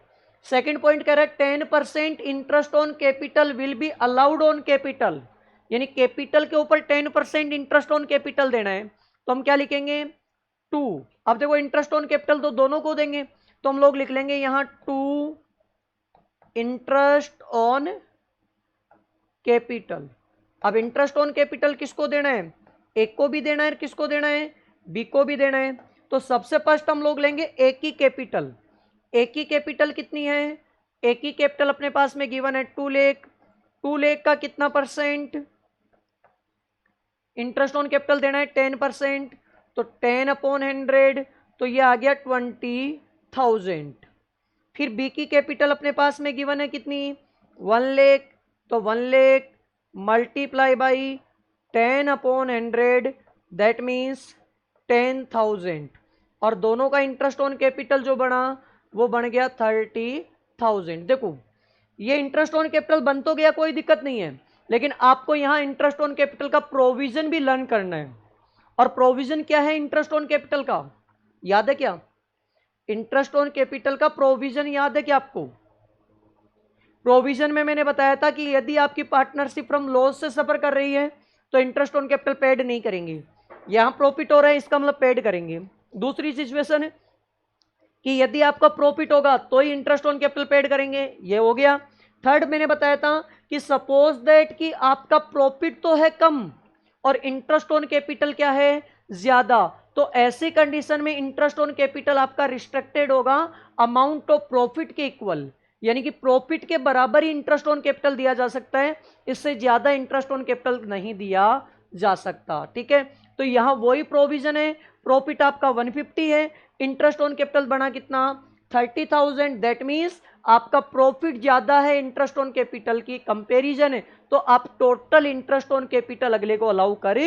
सेकंड पॉइंट कह रहा है 10% interest on capital will be allowed on capital, यानी कैपिटल के ऊपर 10% इंटरेस्ट ऑन कैपिटल देना है। तो हम क्या लिखेंगे 2। अब देखो इंटरेस्ट ऑन कैपिटल तो दोनों को देंगे तो हम लोग लिख लेंगे यहां 2 इंटरेस्ट ऑन कैपिटल। अब इंटरेस्ट ऑन कैपिटल किसको देना है, एक को भी देना है, किसको देना है बी को भी देना है। तो सबसे फर्स्ट हम लोग लेंगे ए की कैपिटल। ए की कैपिटल कितनी है, ए की कैपिटल अपने पास में गिवन है 2 लाख। 2 लाख का कितना परसेंट इंटरेस्ट ऑन कैपिटल देना है 10%, तो 10/100 तो ये आ गया 20,000। फिर बी की कैपिटल अपने पास में गिवन है कितनी 1 लाख, तो 1 lakh multiply by 10/100 that means 10,000, और दोनों का इंटरेस्ट ऑन कैपिटल जो बना वो बन गया 30,000। देखो ये इंटरेस्ट ऑन कैपिटल बन तो गया, कोई दिक्कत नहीं है, लेकिन आपको यहां इंटरेस्ट ऑन कैपिटल का प्रोविजन भी लर्न करना है। और प्रोविजन क्या है इंटरेस्ट ऑन कैपिटल का, याद है क्या, इंटरेस्ट ऑन कैपिटल का प्रोविजन याद है क्या आपको, प्रोविजन में मैंने बताया था कि यदि आपकी पार्टनरशिप फ्रॉम लॉस से सफर कर रही है तो इंटरेस्ट ऑन कैपिटल पेड नहीं करेंगे, यहां प्रॉफिट हो रहा है इसका मतलब पेड करेंगे। दूसरी सिचुएशन है कि यदि आपका प्रॉफिट होगा तो ही इंटरेस्ट ऑन कैपिटल पेड करेंगे, ये हो गया। थर्ड मैंने बताया था कि सपोज दैट कि आपका प्रॉफिट तो है कम और इंटरेस्ट ऑन कैपिटल क्या है, ज्यादा, तो ऐसी कंडीशन में इंटरेस्ट ऑन कैपिटल आपका रिस्ट्रिक्टेड होगा अमाउंट ऑफ प्रॉफिट के इक्वल, यानी कि प्रॉफिट के बराबर ही इंटरेस्ट ऑन कैपिटल दिया जा सकता है, इससे ज्यादा इंटरेस्ट ऑन कैपिटल नहीं दिया जा सकता। ठीक है, तो यहां वही प्रोविजन है, प्रॉफिट आपका 150 है, इंटरेस्ट ऑन कैपिटल बना कितना 30,000, दैट मीन्स आपका प्रॉफिट ज्यादा है इंटरेस्ट ऑन कैपिटल की कंपैरिजन है, तो आप टोटल इंटरेस्ट ऑन कैपिटल अगले को अलाउ कर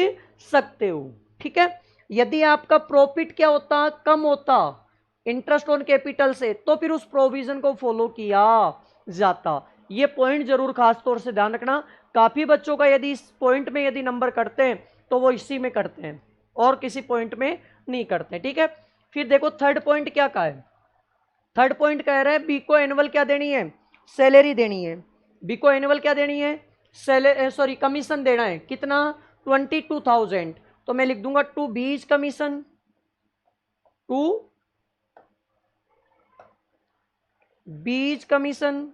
सकते हो। ठीक है, यदि आपका प्रॉफिट क्या होता, कम होता इंटरेस्ट ऑन कैपिटल से, तो फिर उस प्रोविजन को फॉलो किया जाता। ये पॉइंट जरूर खास तौर से ध्यान रखना, काफी बच्चों का यदि इस पॉइंट में यदि नंबर कटते हैं तो वो इसी में करते हैं और किसी पॉइंट में नहीं करते। ठीक है, फिर देखो थर्ड पॉइंट क्या कहा है, थर्ड पॉइंट कह रहा है बी को एनुअल क्या देनी है, सैलरी देनी है। बी को एनुअल क्या देनी है, सॉरी कमीशन देना है, कितना 22,000, तो मैं लिख दूंगा टू बीज कमीशन, टू बीज कमीशन,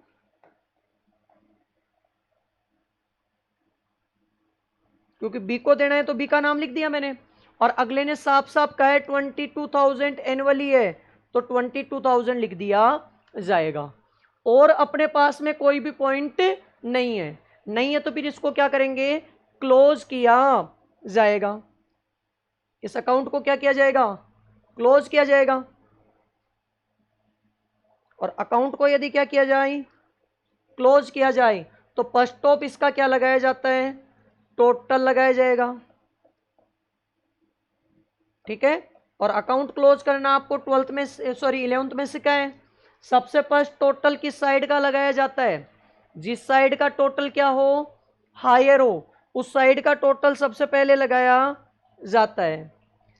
क्योंकि बी को देना है तो बी का नाम लिख दिया मैंने, और अगले ने साफ साफ कहा है 22,000 एनुअली है तो 22,000 लिख दिया जाएगा। और अपने पास में कोई भी पॉइंट नहीं है, नहीं है तो फिर इसको क्या करेंगे, क्लोज किया जाएगा, इस अकाउंट को क्या किया जाएगा, क्लोज किया जाएगा। और अकाउंट को यदि क्या किया जाए, क्लोज किया जाए, तो फर्स्ट ऑफ इसका क्या लगाया जाता है, टोटल लगाया जाएगा। ठीक है, और अकाउंट क्लोज करना आपको 12th में सॉरी 11th में सिखाया है। सबसे फर्स्ट टोटल किस साइड का लगाया जाता है, जिस साइड का टोटल क्या हो, हायर हो, उस साइड का टोटल सबसे पहले लगाया जाता है।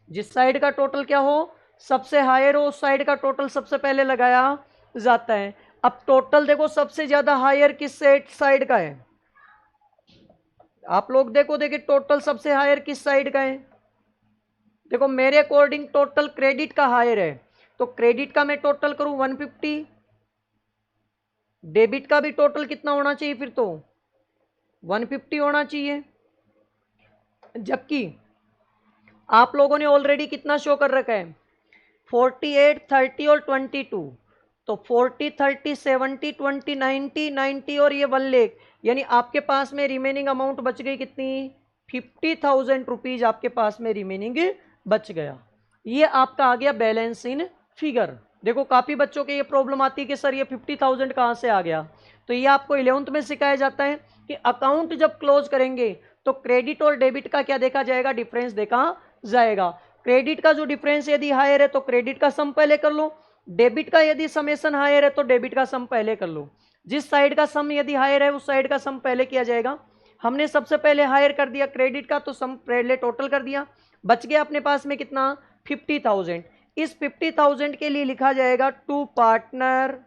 जिस साइड का टोटल क्या हो, सबसे हायर हो, उस साइड का टोटल सबसे पहले लगाया जाता है। अब टोटल देखो सबसे ज्यादा हायर किस साइड का है, आप लोग देखो, देखिए टोटल सबसे हायर किस साइड का है। देखो मेरे अकॉर्डिंग टोटल क्रेडिट का हायर है, तो क्रेडिट का मैं टोटल करूं 150, डेबिट का भी टोटल कितना होना चाहिए, फिर तो 150 होना चाहिए। जबकि आप लोगों ने ऑलरेडी कितना शो कर रखा है, 48, 30 और 22, तो 40, 30, 70, 20, 90, 90 और ये 1 लाख, यानी आपके पास में रिमेनिंग अमाउंट बच गई कितनी, 50,000 रुपीज आपके पास में रिमेनिंग बच गया। ये आपका आ गया बैलेंस इन फिगर। देखो काफी बच्चों के ये प्रॉब्लम आती है कि सर ये 50,000 कहाँ से आ गया, तो ये आपको 11th में सिखाया जाता है कि अकाउंट जब क्लोज करेंगे तो क्रेडिट और डेबिट का क्या देखा जाएगा, डिफरेंस देखा जाएगा। क्रेडिट का जो डिफरेंस यदि हायर है तो क्रेडिट का सम पहले कर लो, डेबिट का यदि समेशन हायर है तो डेबिट का सम पहले कर लो। जिस साइड का सम यदि हायर है उस साइड का सम पहले किया जाएगा। हमने सबसे पहले हायर कर दिया क्रेडिट का, तो सम पहले टोटल कर दिया, बच गया अपने पास में कितना 50,000। इस 50,000 के लिए लिखा जाएगा to partner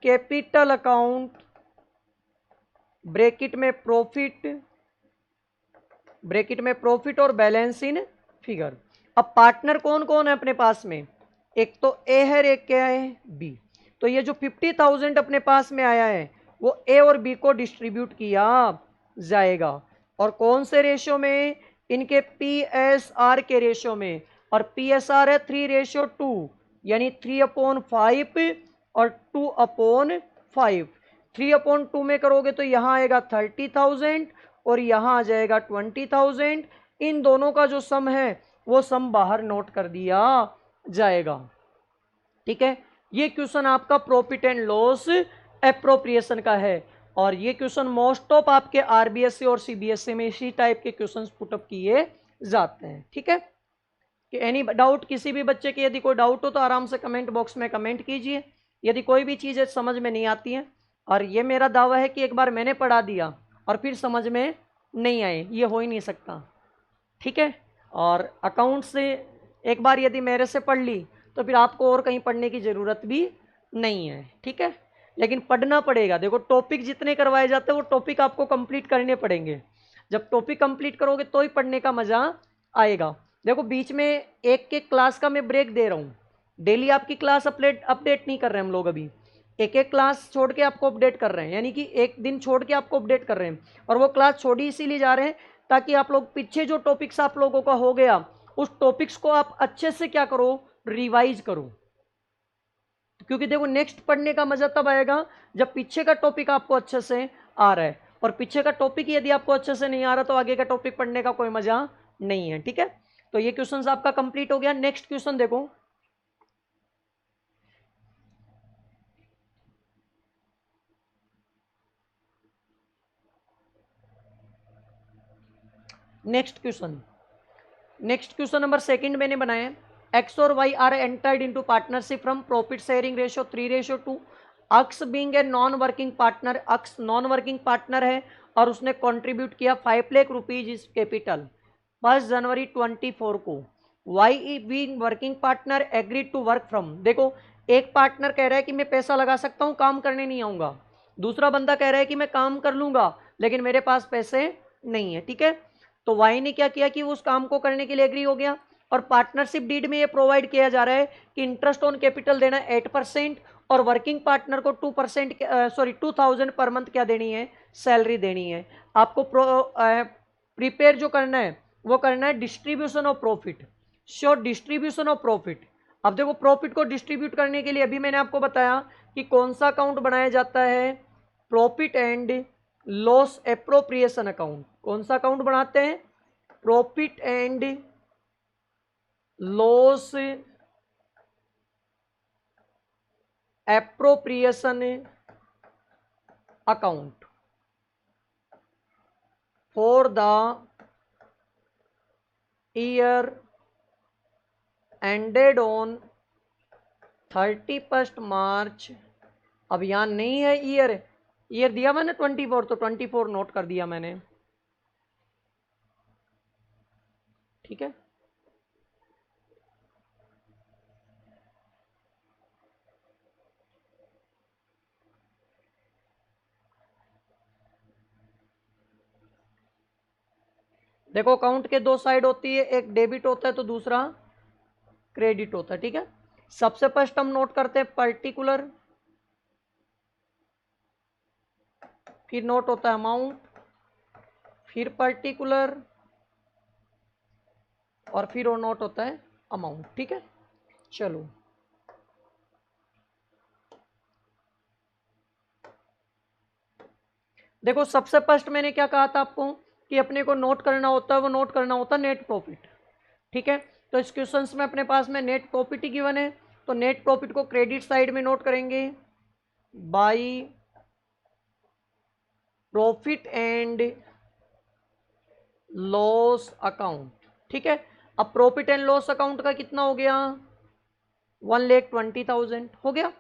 capital account bracket में प्रॉफिट और बैलेंस इन फिगर। अब पार्टनर कौन कौन है अपने पास में, एक तो ए है, एक क्या है, बी। तो ये जो 50,000 अपने पास में आया है वो ए और बी को डिस्ट्रीब्यूट किया जाएगा। और कौन से रेशियो में, इनके PSR के रेशियो में, और PSR है 3:2, यानी 3/5 और 2/5। 3/2 में करोगे तो यहाँ आएगा 30,000 और यहाँ आ जाएगा 20,000। इन दोनों का जो सम है वो सम बाहर नोट कर दिया जाएगा। ठीक है, ये क्वेश्चन आपका प्रॉफिट एंड लॉस एप्रोप्रिएशन का है, और ये क्वेश्चन मोस्ट ऑफ आपके आरबीएससी और सीबीएसई में इसी टाइप के क्वेश्चंस पुटअप किए जाते हैं। ठीक है, कि एनी डाउट, किसी भी बच्चे के यदि कोई डाउट हो तो आराम से कमेंट बॉक्स में कमेंट कीजिए। यदि कोई भी चीज़ें समझ में नहीं आती हैं, और ये मेरा दावा है कि एक बार मैंने पढ़ा दिया और फिर समझ में नहीं आए, ये हो ही नहीं सकता। ठीक है, और अकाउंट से एक बार यदि मेरे से पढ़ ली तो फिर आपको और कहीं पढ़ने की ज़रूरत भी नहीं है, ठीक है। लेकिन पढ़ना पड़ेगा। देखो टॉपिक जितने करवाए जाते हैं वो टॉपिक आपको कंप्लीट करने पड़ेंगे। जब टॉपिक कंप्लीट करोगे तो ही पढ़ने का मजा आएगा। देखो बीच में एक एक क्लास का मैं ब्रेक दे रहा हूँ। डेली आपकी क्लास अपडेट नहीं कर रहे हम लोग। अभी एक एक क्लास छोड़ के आपको अपडेट कर रहे हैं, यानी कि एक दिन छोड़ के आपको अपडेट कर रहे हैं। और वो क्लास छोड़ी इसीलिए जा रहे हैं ताकि आप लोग पीछे जो टॉपिक्स आप लोगों का हो गया उस टॉपिक्स को आप अच्छे से क्या करो, रिवाइज करो। क्योंकि देखो नेक्स्ट पढ़ने का मजा तब आएगा जब पीछे का टॉपिक आपको अच्छे से आ रहा है। और पीछे का टॉपिक यदि आपको अच्छे से नहीं आ रहा तो आगे का टॉपिक पढ़ने का कोई मजा नहीं है, ठीक है। तो ये क्वेश्चन आपका कंप्लीट हो गया। नेक्स्ट क्वेश्चन देखो, नेक्स्ट क्वेश्चन नंबर सेकंड मैंने बनाया है। एक्स और Y are entered into partnership from profit sharing ratio 3:2। X being a non working partner, X non working partner है और उसने कंट्रीब्यूट किया 5 लाख रुपीज इस कैपिटल 1 जनवरी 24 को। Y being working partner agreed to work from. देखो एक पार्टनर कह रहा है कि मैं पैसा लगा सकता हूँ, काम करने नहीं आऊंगा। दूसरा बंदा कह रहा है कि मैं काम कर लूंगा लेकिन मेरे पास पैसे नहीं है, ठीक है। तो वाई ने क्या किया कि उस काम को करने के लिए एग्री हो गया। और पार्टनरशिप डीड में ये प्रोवाइड किया जा रहा है कि इंटरेस्ट ऑन कैपिटल देना 8% और वर्किंग पार्टनर को 2% 2000 पर मंथ क्या देनी है, सैलरी देनी है। आपको प्रिपेयर जो करना है वो करना है distribution of profit, sure distribution of profit. अब देखो प्रॉफिट को डिस्ट्रीब्यूट करने के लिए अभी मैंने आपको बताया कि कौन सा अकाउंट बनाया जाता है, profit and loss appropriation account. कौन सा अकाउंट बनाते हैं, profit and loss appropriation account for the year ended on 31 मार्च। अब यहां नहीं है ईयर दिया मैंने 24, तो 24 नोट कर दिया मैंने, ठीक है। देखो अकाउंट के दो साइड होती है, एक डेबिट होता है तो दूसरा क्रेडिट होता है, ठीक है। सबसे फर्स्ट हम नोट करते हैं पर्टिकुलर, फिर नोट होता है अमाउंट, फिर पर्टिकुलर और फिर वो नोट होता है अमाउंट, ठीक है। चलो देखो सबसे फर्स्ट मैंने क्या कहा था आपको कि अपने को नोट करना होता है, वो नोट करना होता है नेट प्रॉफिट, ठीक है। तो इस क्वेश्चन में अपने पास में नेट प्रॉफिट ही गिवन है, तो नेट प्रॉफिट को क्रेडिट साइड में नोट करेंगे by profit and loss account, ठीक है। अब प्रॉफिट एंड लॉस अकाउंट का कितना हो गया, 1,20,000 हो गया।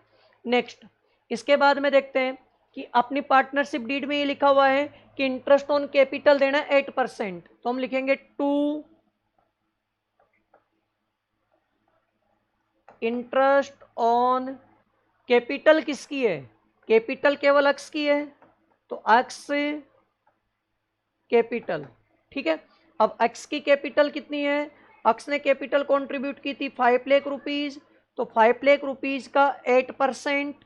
नेक्स्ट इसके बाद में देखते हैं कि अपनी पार्टनरशिप डीड में ये लिखा हुआ है कि इंटरेस्ट ऑन कैपिटल देना 8%, तो हम लिखेंगे टू इंटरेस्ट ऑन कैपिटल किसकी है, कैपिटल केवल अक्स की है तो अक्स कैपिटल, ठीक है। अब अक्स की कैपिटल कितनी है, अक्स ने कैपिटल कंट्रीब्यूट की थी 5 लाख रुपीज, तो 5 लाख रुपीज का 8%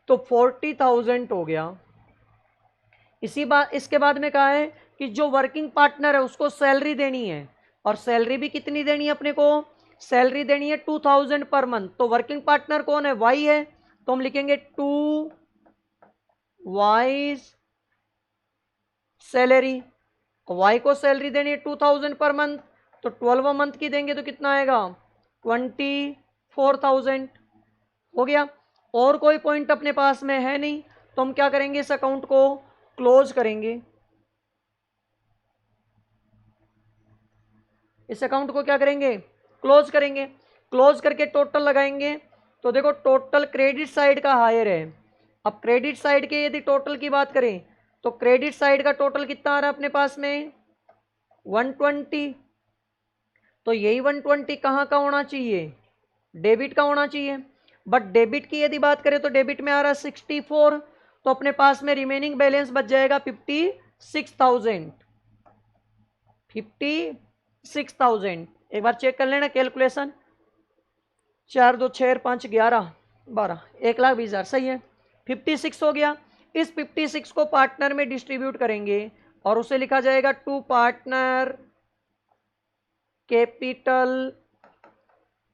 तो 40,000 हो गया। इसके बाद में कहा है कि जो वर्किंग पार्टनर है उसको सैलरी देनी है, और सैलरी भी कितनी देनी है अपने को, सैलरी देनी है 2000 पर मंथ। तो वर्किंग पार्टनर कौन है, वाई है, तो हम लिखेंगे 2 वाइज सैलरी। वाई को सैलरी देनी है 2000 पर मंथ, तो 12 मंथ की देंगे तो कितना आएगा 24,000 हो गया। और कोई पॉइंट अपने पास में है नहीं, तो हम क्या करेंगे, इस अकाउंट को क्लोज करेंगे। इस अकाउंट को क्या करेंगे, क्लोज करेंगे। क्लोज करके टोटल लगाएंगे, तो देखो टोटल क्रेडिट साइड का हायर है। अब क्रेडिट साइड के यदि टोटल की बात करें तो क्रेडिट साइड का टोटल कितना आ रहा है अपने पास में 120, तो यही 120 कहाँ का होना चाहिए, डेबिट का होना चाहिए। बट डेबिट की यदि बात करें तो डेबिट में आ रहा है 64, तो अपने पास में रिमेनिंग बैलेंस बच जाएगा 56,000। 56,000 एक बार चेक कर लेना कैलकुलेशन, 4 2 6 5 11 12, 1,20,000 सही है। 56 हो गया। इस 56 को पार्टनर में डिस्ट्रीब्यूट करेंगे और उसे लिखा जाएगा to partner capital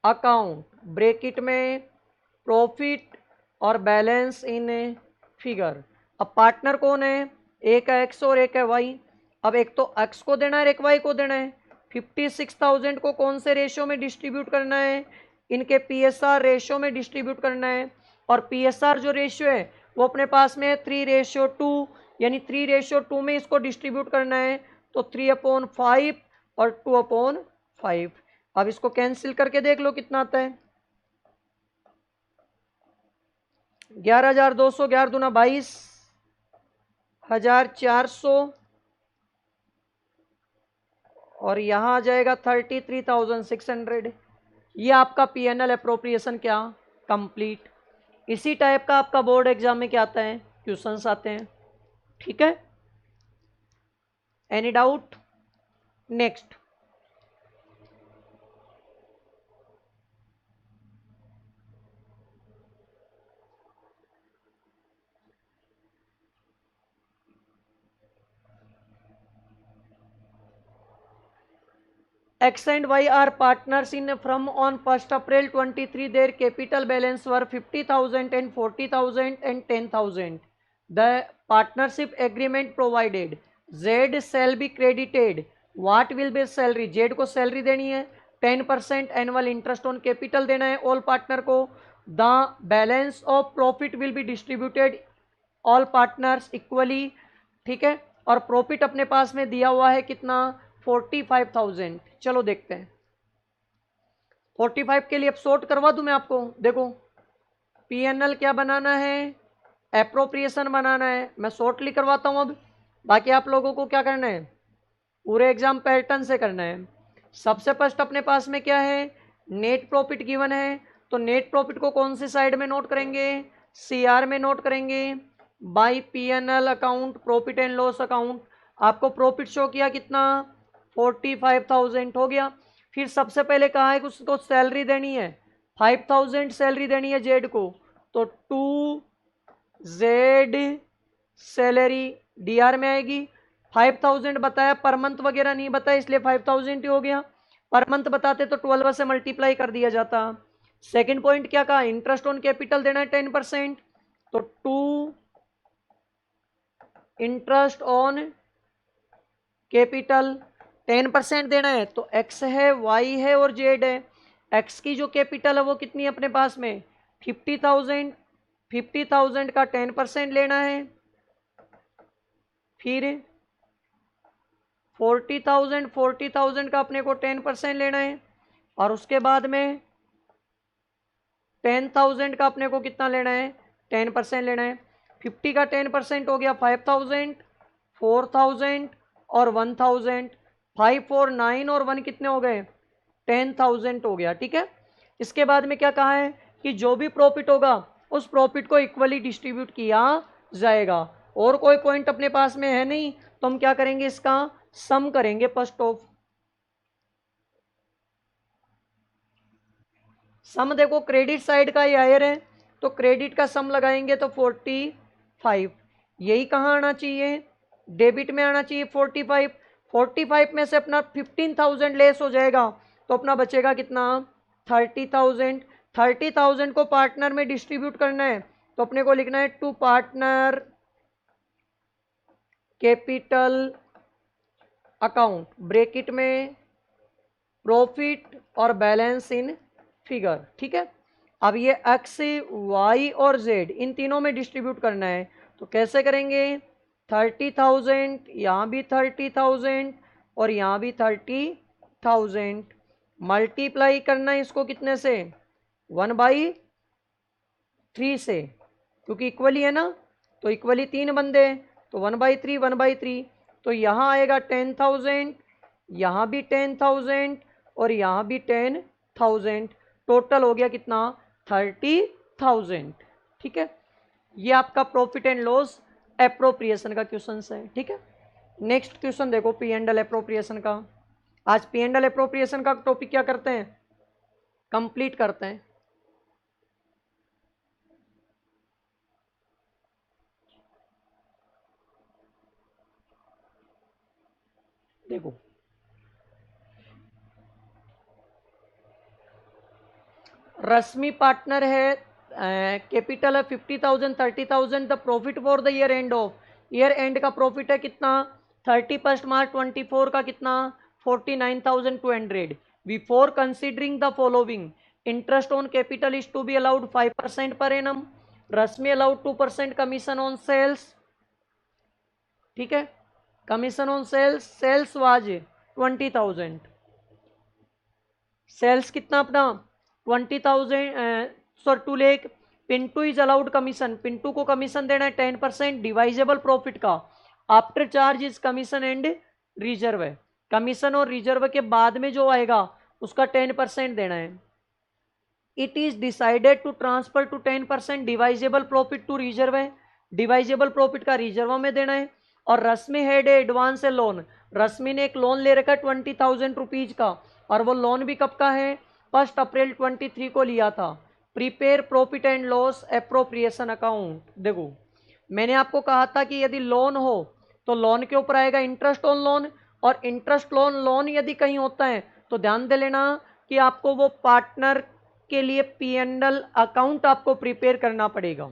account, bracket में प्रॉफिट और बैलेंस इन फिगर। अब पार्टनर कौन है, एक है एक्स और एक है वाई। अब एक तो एक्स को देना है एक वाई को देना है। 56,000 को कौन से रेशियो में डिस्ट्रीब्यूट करना है, इनके पीएसआर रेशियो में डिस्ट्रीब्यूट करना है। और पीएसआर जो रेशियो है वो अपने पास में है 3:2, यानी 3:2 में इसको डिस्ट्रीब्यूट करना है, तो 3/5 और 2/5। अब इसको कैंसिल करके देख लो कितना आता है, 11,200, 11 दूना 22,400 और यहां आ जाएगा 33,600। ये आपका पीएनएल अप्रोप्रिएशन क्या कंप्लीट। इसी टाइप का आपका बोर्ड एग्जाम में क्या आता है, क्वेश्चंस आते हैं। ठीक है, any doubt? Next, X and Y are partners in from on 1st April 23. Their capital balance were 50,000 and 40,000 and 10,000. The partnership agreement provided Z shall be credited. What will be salary? Z को सैलरी देनी है, 10% एनुअल इंटरेस्ट ऑन कैपिटल देना है ऑल पार्टनर को। The balance of profit will be distributed all partners equally. ठीक है, और प्रॉफिट अपने पास में दिया हुआ है कितना, 45,000। चलो देखते हैं 45 के लिए। अब शॉर्ट करवा दूं मैं आपको, देखो पीएनएल क्या बनाना है, एप्रोप्रिएशन बनाना है, मैं शॉर्टली करवाता हूं। अब बाकी आप लोगों को क्या करना है, पूरे एग्जाम पैटर्न से करना है। सबसे फर्स्ट अपने पास में क्या है, नेट प्रॉफिट गिवन है, तो नेट प्रॉफिट को कौन सी साइड में नोट करेंगे, सीआर में नोट करेंगे। By PNL account, profit and loss account, आपको प्रॉफिट शो किया कितना, 45,000 हो गया। फिर सबसे पहले कहा है कि उसको सैलरी देनी है, 5,000 सैलरी देनी है जेड को, तो 2 जेड सैलरी डीआर में आएगी। 5,000 बताया, पर मंथ वगैरह नहीं बताया इसलिए 5,000 ही हो गया। पर मंथ बताते तो 12 से मल्टीप्लाई कर दिया जाता। सेकंड पॉइंट क्या कहा, इंटरेस्ट ऑन कैपिटल देना है 10%, तो 2 इंटरेस्ट ऑन कैपिटल 10% देना है, तो एक्स है, वाई है और जेड है। एक्स की जो कैपिटल है वो कितनी है अपने पास में, 50,000। 50,000 का 10% लेना है, फिर 40,000 का अपने को 10% लेना है, और उसके बाद में 10,000 का अपने को कितना लेना है, 10% लेना है। 50 का 10% हो गया 5,000, 4,000 और 1,000। 5 4 9 और 1 कितने हो गए, 10,000 हो गया। ठीक है, इसके बाद में क्या कहा है कि जो भी प्रॉफिट होगा उस प्रॉफिट को इक्वली डिस्ट्रीब्यूट किया जाएगा। और कोई पॉइंट अपने पास में है नहीं, तो हम क्या करेंगे, इसका सम करेंगे फर्स्ट ऑफ। सम देखो क्रेडिट साइड का हायर है, तो क्रेडिट का सम लगाएंगे तो 45। यही कहाँ आना चाहिए, डेबिट में आना चाहिए 45। 45 में से अपना 15,000 लेस हो जाएगा, तो अपना बचेगा कितना, 30,000। 30,000 को पार्टनर में डिस्ट्रीब्यूट करना है, तो अपने को लिखना है to partner capital account, bracket में प्रॉफिट और बैलेंस इन फिगर। ठीक है, अब ये एक्स, वाई और जेड इन तीनों में डिस्ट्रीब्यूट करना है, तो कैसे करेंगे, 30,000, यहाँ भी 30,000 और यहाँ भी 30,000। मल्टीप्लाई करना है इसको कितने से, 1/3 से, क्योंकि इक्वली है ना, तो इक्वली 3 बंदे, तो 1/3 1/3। तो यहाँ आएगा 10,000, यहाँ भी 10,000 और यहाँ भी 10,000। टोटल हो गया कितना, 30,000। 1000। ठीक है, ये आपका प्रॉफिट एंड लॉस एप्रोप्रिएशन का क्वेश्चन है। ठीक है, नेक्स्ट क्वेश्चन देखो पी एंड एल एप्रोप्रिएशन का। आज पी एंड एल एप्रोप्रिएशन का टॉपिक क्या करते हैं, कंप्लीट करते हैं। देखो रश्मि पार्टनर है, कैपिटल है 50,000 30,000, the profit for the year end of, year end का प्रॉफिट है कितना 31 मार्च 24 का कितना 49,200। Before considering the following, interest on capital is to be allowed 5% per annum, Rashmi allowed 2% commission on sales. ठीक है, commission on sales, sales was 20,000, sales कितना अपना 20,000 sorry 2 lakh. Pintu is allowed commission, Pintu को कमीशन देना है 10% डिवाइजेबल प्रॉफिट का, after charge is commission and reserve है, कमीशन और रिजर्व के बाद में जो आएगा उसका 10% देना है। It is decided to transfer to 10% divisible profit to reserve है, डिवाइजेबल प्रॉफिट का रिजर्व में देना है। और रश्मि हेड एडवांस है लोन, रश्मि ने एक लोन ले रखा है 20,000 रुपीज का, और वो लोन भी कब का है 1 अप्रैल 23 को लिया था। Prepare profit and loss appropriation account. देखो मैंने आपको कहा था कि यदि लोन हो तो लोन के ऊपर आएगा इंटरेस्ट ऑन लोन, और इंटरेस्ट लोन लोन यदि कहीं होता है तो ध्यान दे लेना कि आपको वो पार्टनर के लिए पीएनएल अकाउंट आपको प्रिपेयर करना पड़ेगा।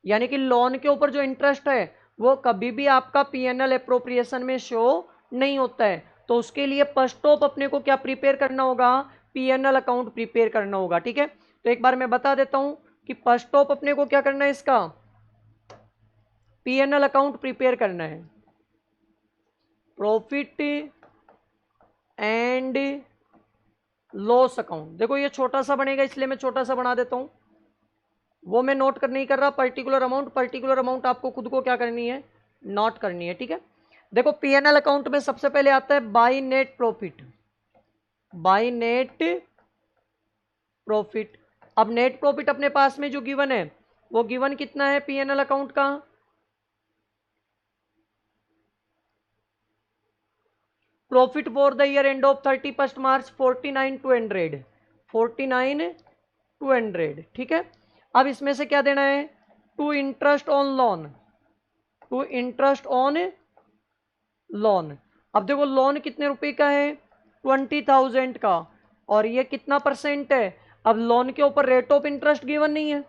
यानी कि लोन के ऊपर जो इंटरेस्ट है वो कभी भी आपका पीएनएल एप्रोप्रिएशन में शो नहीं होता है, तो उसके लिए फर्स्ट ऑफ अपने को क्या प्रिपेयर करना होगा, पीएनएल अकाउंट प्रिपेयर करना होगा। ठीक है, तो एक बार मैं बता देता हूं कि फर्स्ट ऑफ अपने को क्या करना है, इसका पीएनएल अकाउंट प्रिपेयर करना है, प्रॉफिट एंड लॉस अकाउंट। देखो ये छोटा सा बनेगा इसलिए मैं छोटा सा बना देता हूं, वो मैं नोट कर नहीं कर रहा, पर्टिकुलर अमाउंट आपको खुद को क्या करनी है, नोट करनी है। ठीक है, देखो पीएनएल अकाउंट में सबसे पहले आता है by net profit, by net profit. अब नेट प्रॉफिट अपने पास में जो गिवन है वो गिवन कितना है पीएनएल अकाउंट का, profit for the year end of 31 मार्च 49,200, 49,200। ठीक है, अब इसमें से क्या देना है, to interest on loan, to interest on loan. अब देखो लोन कितने रुपए का है 20,000 का, और ये कितना परसेंट है। अब लोन के ऊपर रेट ऑफ इंटरेस्ट गिवन नहीं है,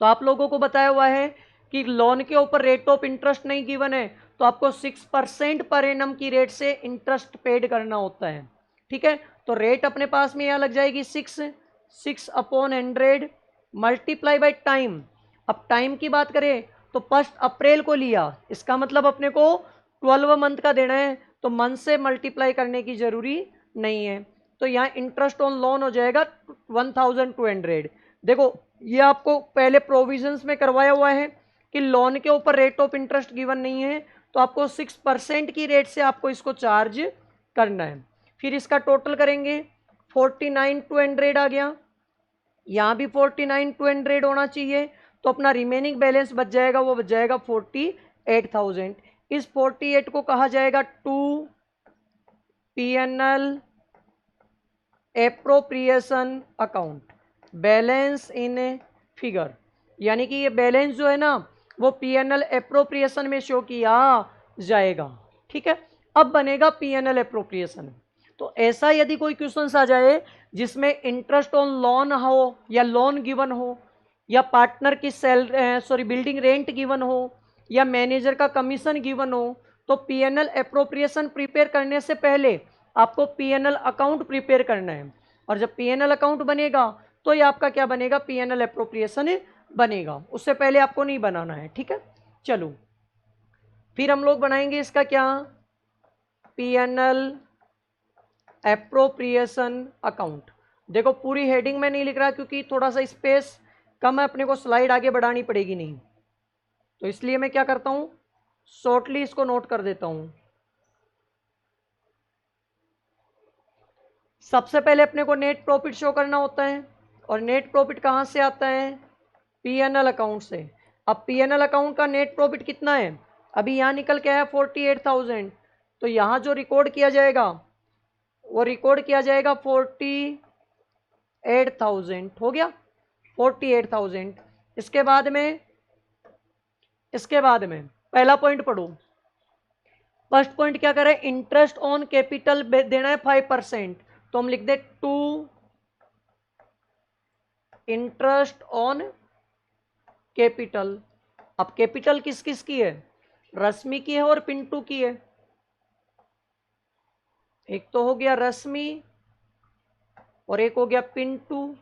तो आप लोगों को बताया हुआ है कि लोन के ऊपर रेट ऑफ इंटरेस्ट नहीं गिवन है, तो आपको 6% पर एनम की रेट से इंटरेस्ट पेड करना होता है। ठीक है, तो रेट अपने पास में यहाँ लग जाएगी 6/100 मल्टीप्लाई बाई टाइम। अब टाइम की बात करें तो 1 अप्रैल को लिया, इसका मतलब अपने को 12 मंथ का देना है, तो मंथ से मल्टीप्लाई करने की जरूरी नहीं है, तो यहाँ इंटरेस्ट ऑन लोन हो जाएगा 1,200। देखो ये आपको पहले प्रोविजंस में करवाया हुआ है कि लोन के ऊपर रेट ऑफ इंटरेस्ट गिवन नहीं है, तो आपको 6% की रेट से आपको इसको चार्ज करना है। फिर इसका टोटल करेंगे 49,200 आ गया, यहाँ भी 49,200 होना चाहिए, तो अपना रिमेनिंग बैलेंस बच जाएगा, वो बच जाएगा 48,000। इस 48 को कहा जाएगा to PNL appropriation account, balance in figure. यानी कि ये बैलेंस जो है ना वो पीएनएल एप्रोप्रिएशन में शो किया जाएगा। ठीक है, अब बनेगा पीएनएल एप्रोप्रिएशन। तो ऐसा यदि कोई क्वेश्चन आ जाए जिसमें इंटरेस्ट ऑन लोन हो, या लोन गिवन हो, या पार्टनर की बिल्डिंग रेंट गिवन हो, या मैनेजर का कमीशन गिवन हो, तो पीएनएल एप्रोप्रिएशन प्रिपेयर करने से पहले आपको पीएनएल अकाउंट प्रिपेयर करना है, और जब पीएनएल अकाउंट बनेगा तो ये आपका क्या बनेगा, पीएनएल एप्रोप्रिएशन बनेगा, उससे पहले आपको नहीं बनाना है। ठीक है, चलो फिर हम लोग बनाएंगे इसका क्या, पीएनएल एप्रोप्रिएशन अकाउंट। देखो पूरी हेडिंग में नहीं लिख रहा क्योंकि थोड़ा सा स्पेस कम है, अपने को स्लाइड आगे बढ़ानी पड़ेगी नहीं, तो इसलिए मैं क्या करता हूं शॉर्टली इसको नोट कर देता हूं। सबसे पहले अपने को नेट प्रॉफिट शो करना होता है, और नेट प्रॉफिट कहां से आता है, पीएनएल अकाउंट से। अब पीएनएल अकाउंट का नेट प्रॉफिट कितना है, अभी यहाँ निकल के आया 48,000, तो यहाँ जो रिकॉर्ड किया जाएगा वो रिकॉर्ड किया जाएगा 48,000, हो गया 48,000। इसके बाद में पहला पॉइंट पढ़ो। फर्स्ट पॉइंट क्या करे, इंटरेस्ट ऑन कैपिटल देना है 5%, तो हम लिख दे टू इंटरेस्ट ऑन कैपिटल। अब कैपिटल किस किस की है, रश्मि की है और पिंटू की है। एक तो हो गया रश्मि और एक हो गया पिंटू।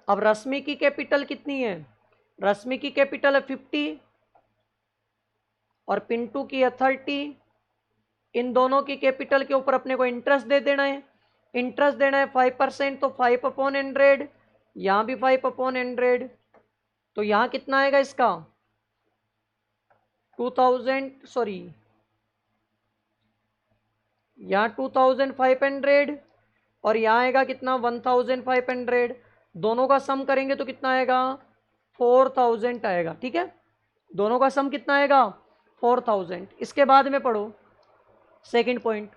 अब रश्मि की कैपिटल कितनी है, रश्मि की कैपिटल है 50 और पिंटू की है 30। इन दोनों की कैपिटल के ऊपर अपने को इंटरेस्ट दे देना है, इंटरेस्ट देना है 5%, तो 5/100, यहां भी 5/100, तो यहां कितना आएगा इसका 2000, सॉरी यहां 2500 और यहां आएगा कितना 1500, दोनों का सम करेंगे तो कितना आएगा 4000 आएगा। ठीक है, दोनों का सम कितना आएगा 4000। इसके बाद में पढ़ो second point,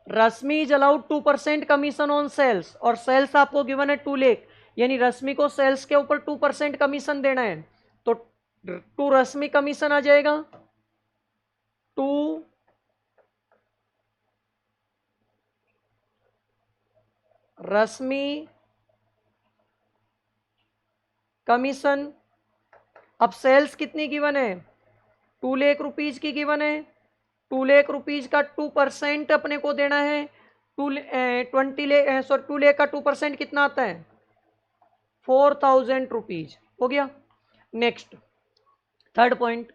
Rashmi is allowed 2% commission on sales, और सेल्स आपको गिवन है 2 लाख, यानी रश्मि को सेल्स के ऊपर 2% कमीशन देना है, तो 2 रश्मि कमीशन आ जाएगा, 2 रश्मि कमीशन। अब सेल्स कितनी गिवन है 2 लाख रुपीज की गिवन है, 2 लाख रुपीज का 2% अपने को देना है, 2 लाख का 2% कितना आता है 4,000 रुपीज, हो गया। Next third point,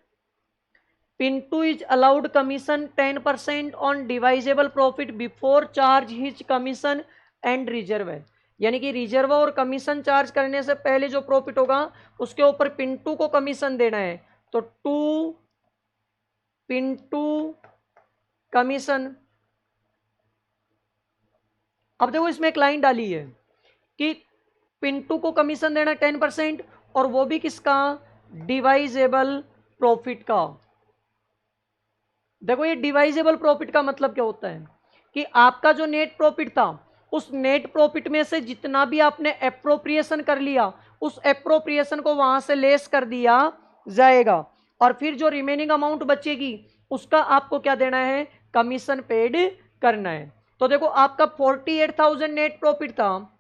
Pintu is allowed commission 10% on divisible profit before charge his commission and reserve है, यानी कि रिजर्व और कमीशन चार्ज करने से पहले जो प्रॉफिट होगा उसके ऊपर पिंटू को कमीशन देना है, तो 2 पिंटू कमीशन। अब देखो इसमें एक लाइन डाली है कि पिंटू को कमीशन देना 10% और वो भी किसका, डिवाइजेबल प्रॉफिट का। देखो ये डिवाइजेबल प्रॉफिट का मतलब क्या होता है कि आपका जो नेट प्रॉफिट था उस नेट प्रॉफिट में से जितना भी आपने एप्रोप्रिएशन कर लिया उस एप्रोप्रिएशन को वहां से लेस कर दिया जाएगा, और फिर जो रिमेनिंग अमाउंट बचेगी उसका आपको क्या देना है, कमीशन पेड करना है। तो देखो आपका 48,000 नेट प्रॉफिट था,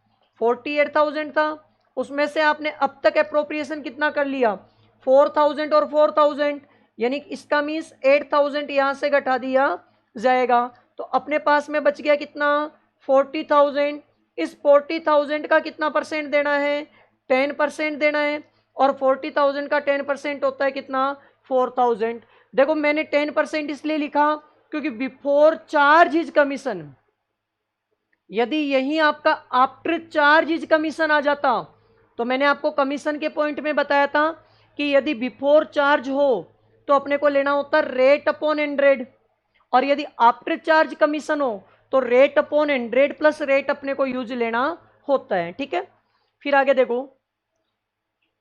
48,000 था, उसमें से आपने अब तक एप्रोप्रिएशन कितना कर लिया 4,000 और 4,000, यानी इसका मीन्स 8,000 यहां से घटा दिया जाएगा, तो अपने पास में बच गया कितना 40,000। इस 40,000 का कितना परसेंट देना है 10% देना है, और 40,000 का 10% होता है कितना 4,000। देखो मैंने 10% इसलिए लिखा क्योंकि बिफोर चार्ज इज कमीशन, यदि यही आपका आफ्टर चार्ज इज कमीशन आ जाता तो मैंने आपको कमीशन के पॉइंट में बताया था कि यदि बिफोर चार्ज हो तो अपने को लेना होता रेट अपॉन 100, और यदि आफ्टर चार्ज कमीशन हो तो रेट अपॉन 100 प्लस रेट अपने को यूज लेना होता है। ठीक है, फिर आगे देखो,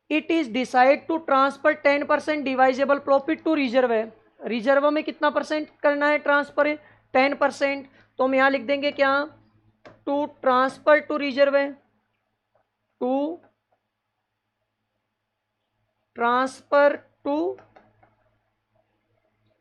it is decide to transfer 10% divisible profit to reserve है, रिजर्व में कितना परसेंट करना है ट्रांसफर है 10%, तो हम यहां लिख देंगे क्या, टू ट्रांसफर टू रिजर्व है, टू ट्रांसफर टू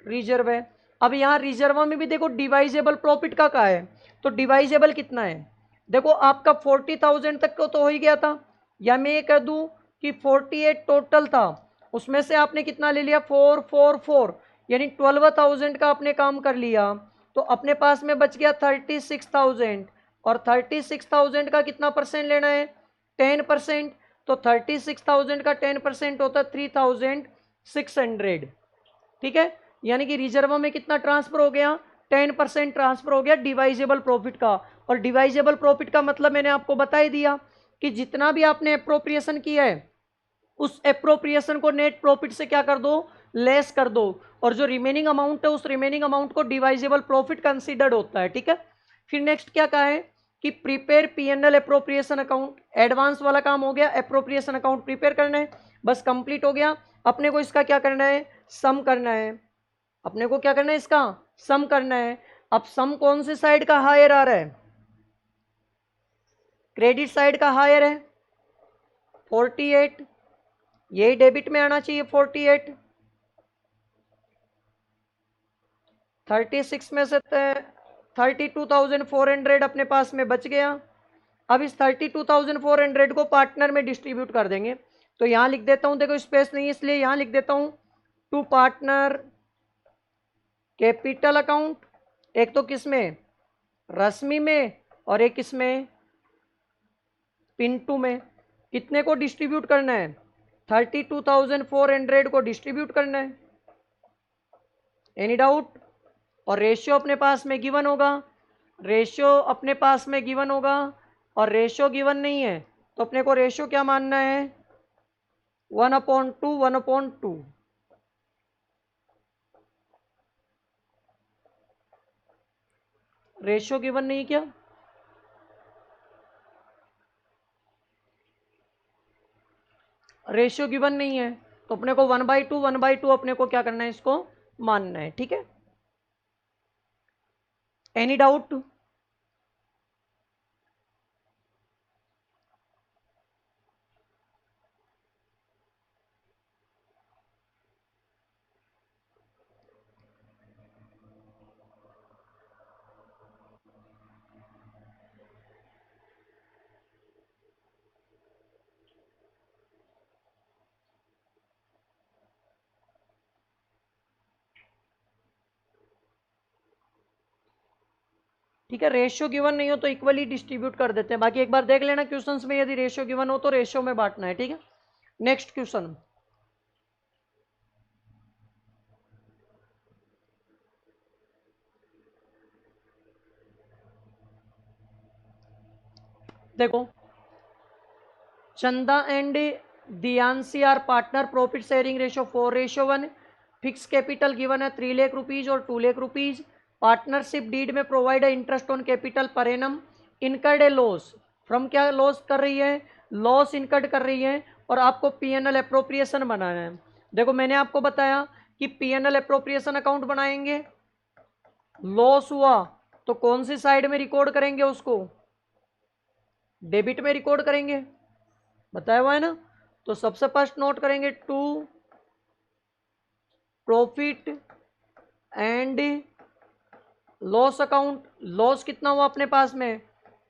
रिजर्व है। अब यहां रिजर्व में भी देखो डिवाइजेबल प्रॉफिट का क्या है, तो डिवाइजेबल कितना है, देखो आपका 40,000 तक को तो हो ही गया था, या मैं ये कह दूं कि 48 टोटल था, उसमें से आपने कितना ले लिया 444, यानी 12,000 का आपने काम कर लिया, तो अपने पास में बच गया 36,000, और 36,000 का कितना परसेंट लेना है 10%, तो 36,000 का 10% होता है 3,600। ठीक है, यानी कि रिजर्व में कितना ट्रांसफर हो गया 10% ट्रांसफर हो गया डिवाइजेबल प्रॉफिट का, और डिवाइजेबल प्रॉफिट का मतलब मैंने आपको बता ही दिया कि जितना भी आपने एप्रोप्रिएशन किया है उस एप्रोप्रिएशन को नेट प्रॉफिट से क्या कर दो, लेस कर दो, और जो रिमेनिंग अमाउंट है उस रिमेनिंग अमाउंट को डिवाइजेबल प्रॉफिट कंसीडर्ड होता है। ठीक है, फिर नेक्स्ट क्या कहा है, कि prepare PNL appropriation account, advance वाला काम हो गया, एप्रोप्रिएशन अकाउंट प्रिपेयर करना है, बस कंप्लीट हो गया। अपने को इसका क्या करना है, सम करना है। अपने को क्या करना है, इसका सम करना है। अब सम कौन से साइड का हायर आ रहा है, क्रेडिट साइड का हायर है 48, यही डेबिट में आना चाहिए 48। 36 में से 32,400 अपने पास में बच गया। अब इस 32,400 को पार्टनर में डिस्ट्रीब्यूट कर देंगे। तो यहां लिख देता हूं, देखो स्पेस नहीं है इसलिए यहां लिख देता हूं टू पार्टनर कैपिटल अकाउंट, एक तो किसमें, रश्मि में, और एक किसमें, पिंटू में। कितने को डिस्ट्रीब्यूट करना है, 32,400 को डिस्ट्रीब्यूट करना है। Any doubt? और रेशियो अपने पास में गिवन होगा, रेशियो अपने पास में गिवन होगा, और रेशियो गिवन नहीं है तो अपने को रेशियो क्या मानना है, 1/2, 1/2। रेशियो गिवन नहीं क्या, रेशियो गिवन नहीं है तो अपने को 1/2, 1/2 अपने को क्या करना है, इसको मानना है। ठीक है, एनी डाउट? ठीक है, रेशियो गिवन नहीं हो तो इक्वली डिस्ट्रीब्यूट कर देते हैं। बाकी एक बार देख लेना क्वेश्चंस में, यदि रेशियो गिवन हो तो रेशियो में बांटना है। ठीक है, नेक्स्ट क्वेश्चन। देखो, Chanda and Diyanshi are partner, profit sharing ratio 4:1, fix capital given है 3 लाख रुपीज और 2 लाख रुपीज। पार्टनरशिप डीड में प्रोवाइड है interest on capital per annum, incurred a loss from, क्या लॉस कर रही है, लॉस इनकर्ड कर रही है, और आपको पीएनएल एप्रोप्रिएशन बनाना है। देखो मैंने आपको बताया कि पीएनएल एप्रोप्रिएशन अकाउंट बनाएंगे, लॉस हुआ तो कौन सी साइड में रिकॉर्ड करेंगे, उसको डेबिट में रिकॉर्ड करेंगे, बताया हुआ है ना। तो सबसे फर्स्ट नोट करेंगे to profit and loss account, loss कितना हुआ अपने पास में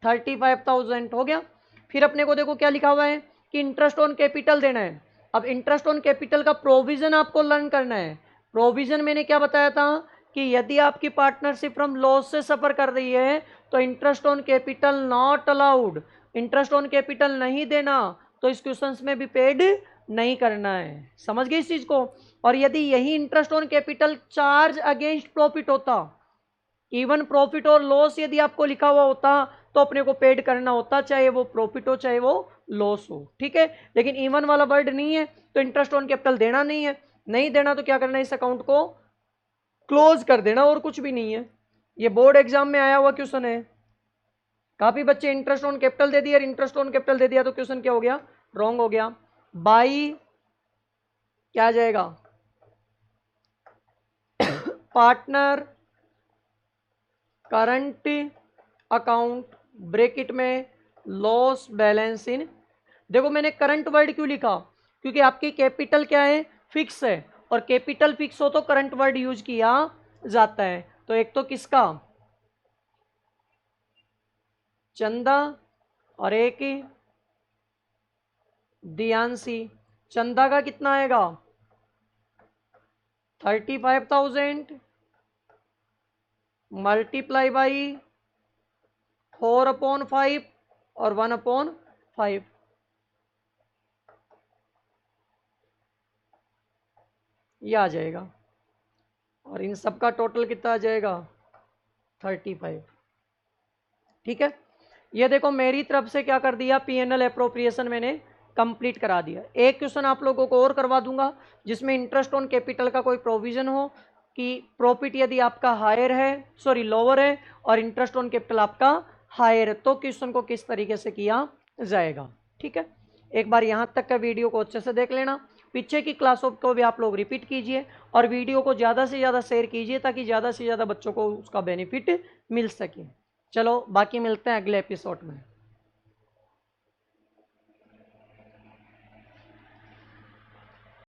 35,000 हो गया। फिर अपने को देखो क्या लिखा हुआ है कि इंटरेस्ट ऑन कैपिटल देना है। अब इंटरेस्ट ऑन कैपिटल का प्रोविजन आपको लर्न करना है। प्रोविजन मैंने क्या बताया था कि यदि आपकी पार्टनरशिप फ्रॉम लॉस से सफर कर रही है तो interest on capital not allowed, interest on capital नहीं देना, तो इस क्वेश्चन में भी पेड नहीं करना है। समझ गए इस चीज को? और यदि यही interest on capital charge against profit होता, इवन प्रॉफिट और लॉस यदि आपको लिखा हुआ होता तो अपने को पेड करना होता, चाहे वो प्रॉफिट हो चाहे वो लॉस हो। ठीक है, लेकिन इवन वाला वर्ड नहीं है तो इंटरेस्ट ऑन कैपिटल देना नहीं है। नहीं देना तो क्या करना है, इस अकाउंट को क्लोज कर देना, और कुछ भी नहीं है। ये बोर्ड एग्जाम में आया हुआ क्वेश्चन है। काफी बच्चे इंटरेस्ट ऑन कैपिटल दे दिया, इंटरेस्ट ऑन कैपिटल दे दिया तो क्वेश्चन क्या हो गया, रॉन्ग हो गया। बाई क्या आ जाएगा, पार्टनर करंट अकाउंट ब्रैकेट में लॉस बैलेंस इन। देखो मैंने करंट वर्ड क्यों लिखा, क्योंकि आपकी कैपिटल क्या है, फिक्स है, और कैपिटल फिक्स हो तो करंट वर्ड यूज किया जाता है। तो एक तो किसका, चंदा, और एक दियांशी। चंदा का कितना आएगा 35,000 मल्टीप्लाई बाई 4/5 और 1/5, ये आ जाएगा। और इन सब का टोटल कितना आ जाएगा 35। ठीक है, ये देखो मेरी तरफ से क्या कर दिया, पीएनएल एप्रोप्रिएशन मैंने कंप्लीट करा दिया। एक क्वेश्चन आप लोगों को और करवा दूंगा जिसमें इंटरेस्ट ऑन कैपिटल का कोई प्रोविजन हो कि प्रॉफिट यदि आपका हायर है, सॉरी लोअर है, और इंटरेस्ट ऑन कैपिटल आपका हायर, तो क्वेश्चन को किस तरीके से किया जाएगा। ठीक है, एक बार यहाँ तक का वीडियो को अच्छे से देख लेना, पीछे की क्लासों को भी आप लोग रिपीट कीजिए और वीडियो को ज़्यादा से ज़्यादा शेयर कीजिए ताकि ज़्यादा से ज़्यादा बच्चों को उसका बेनिफिट मिल सके। चलो बाकी मिलते हैं अगले एपिसोड में।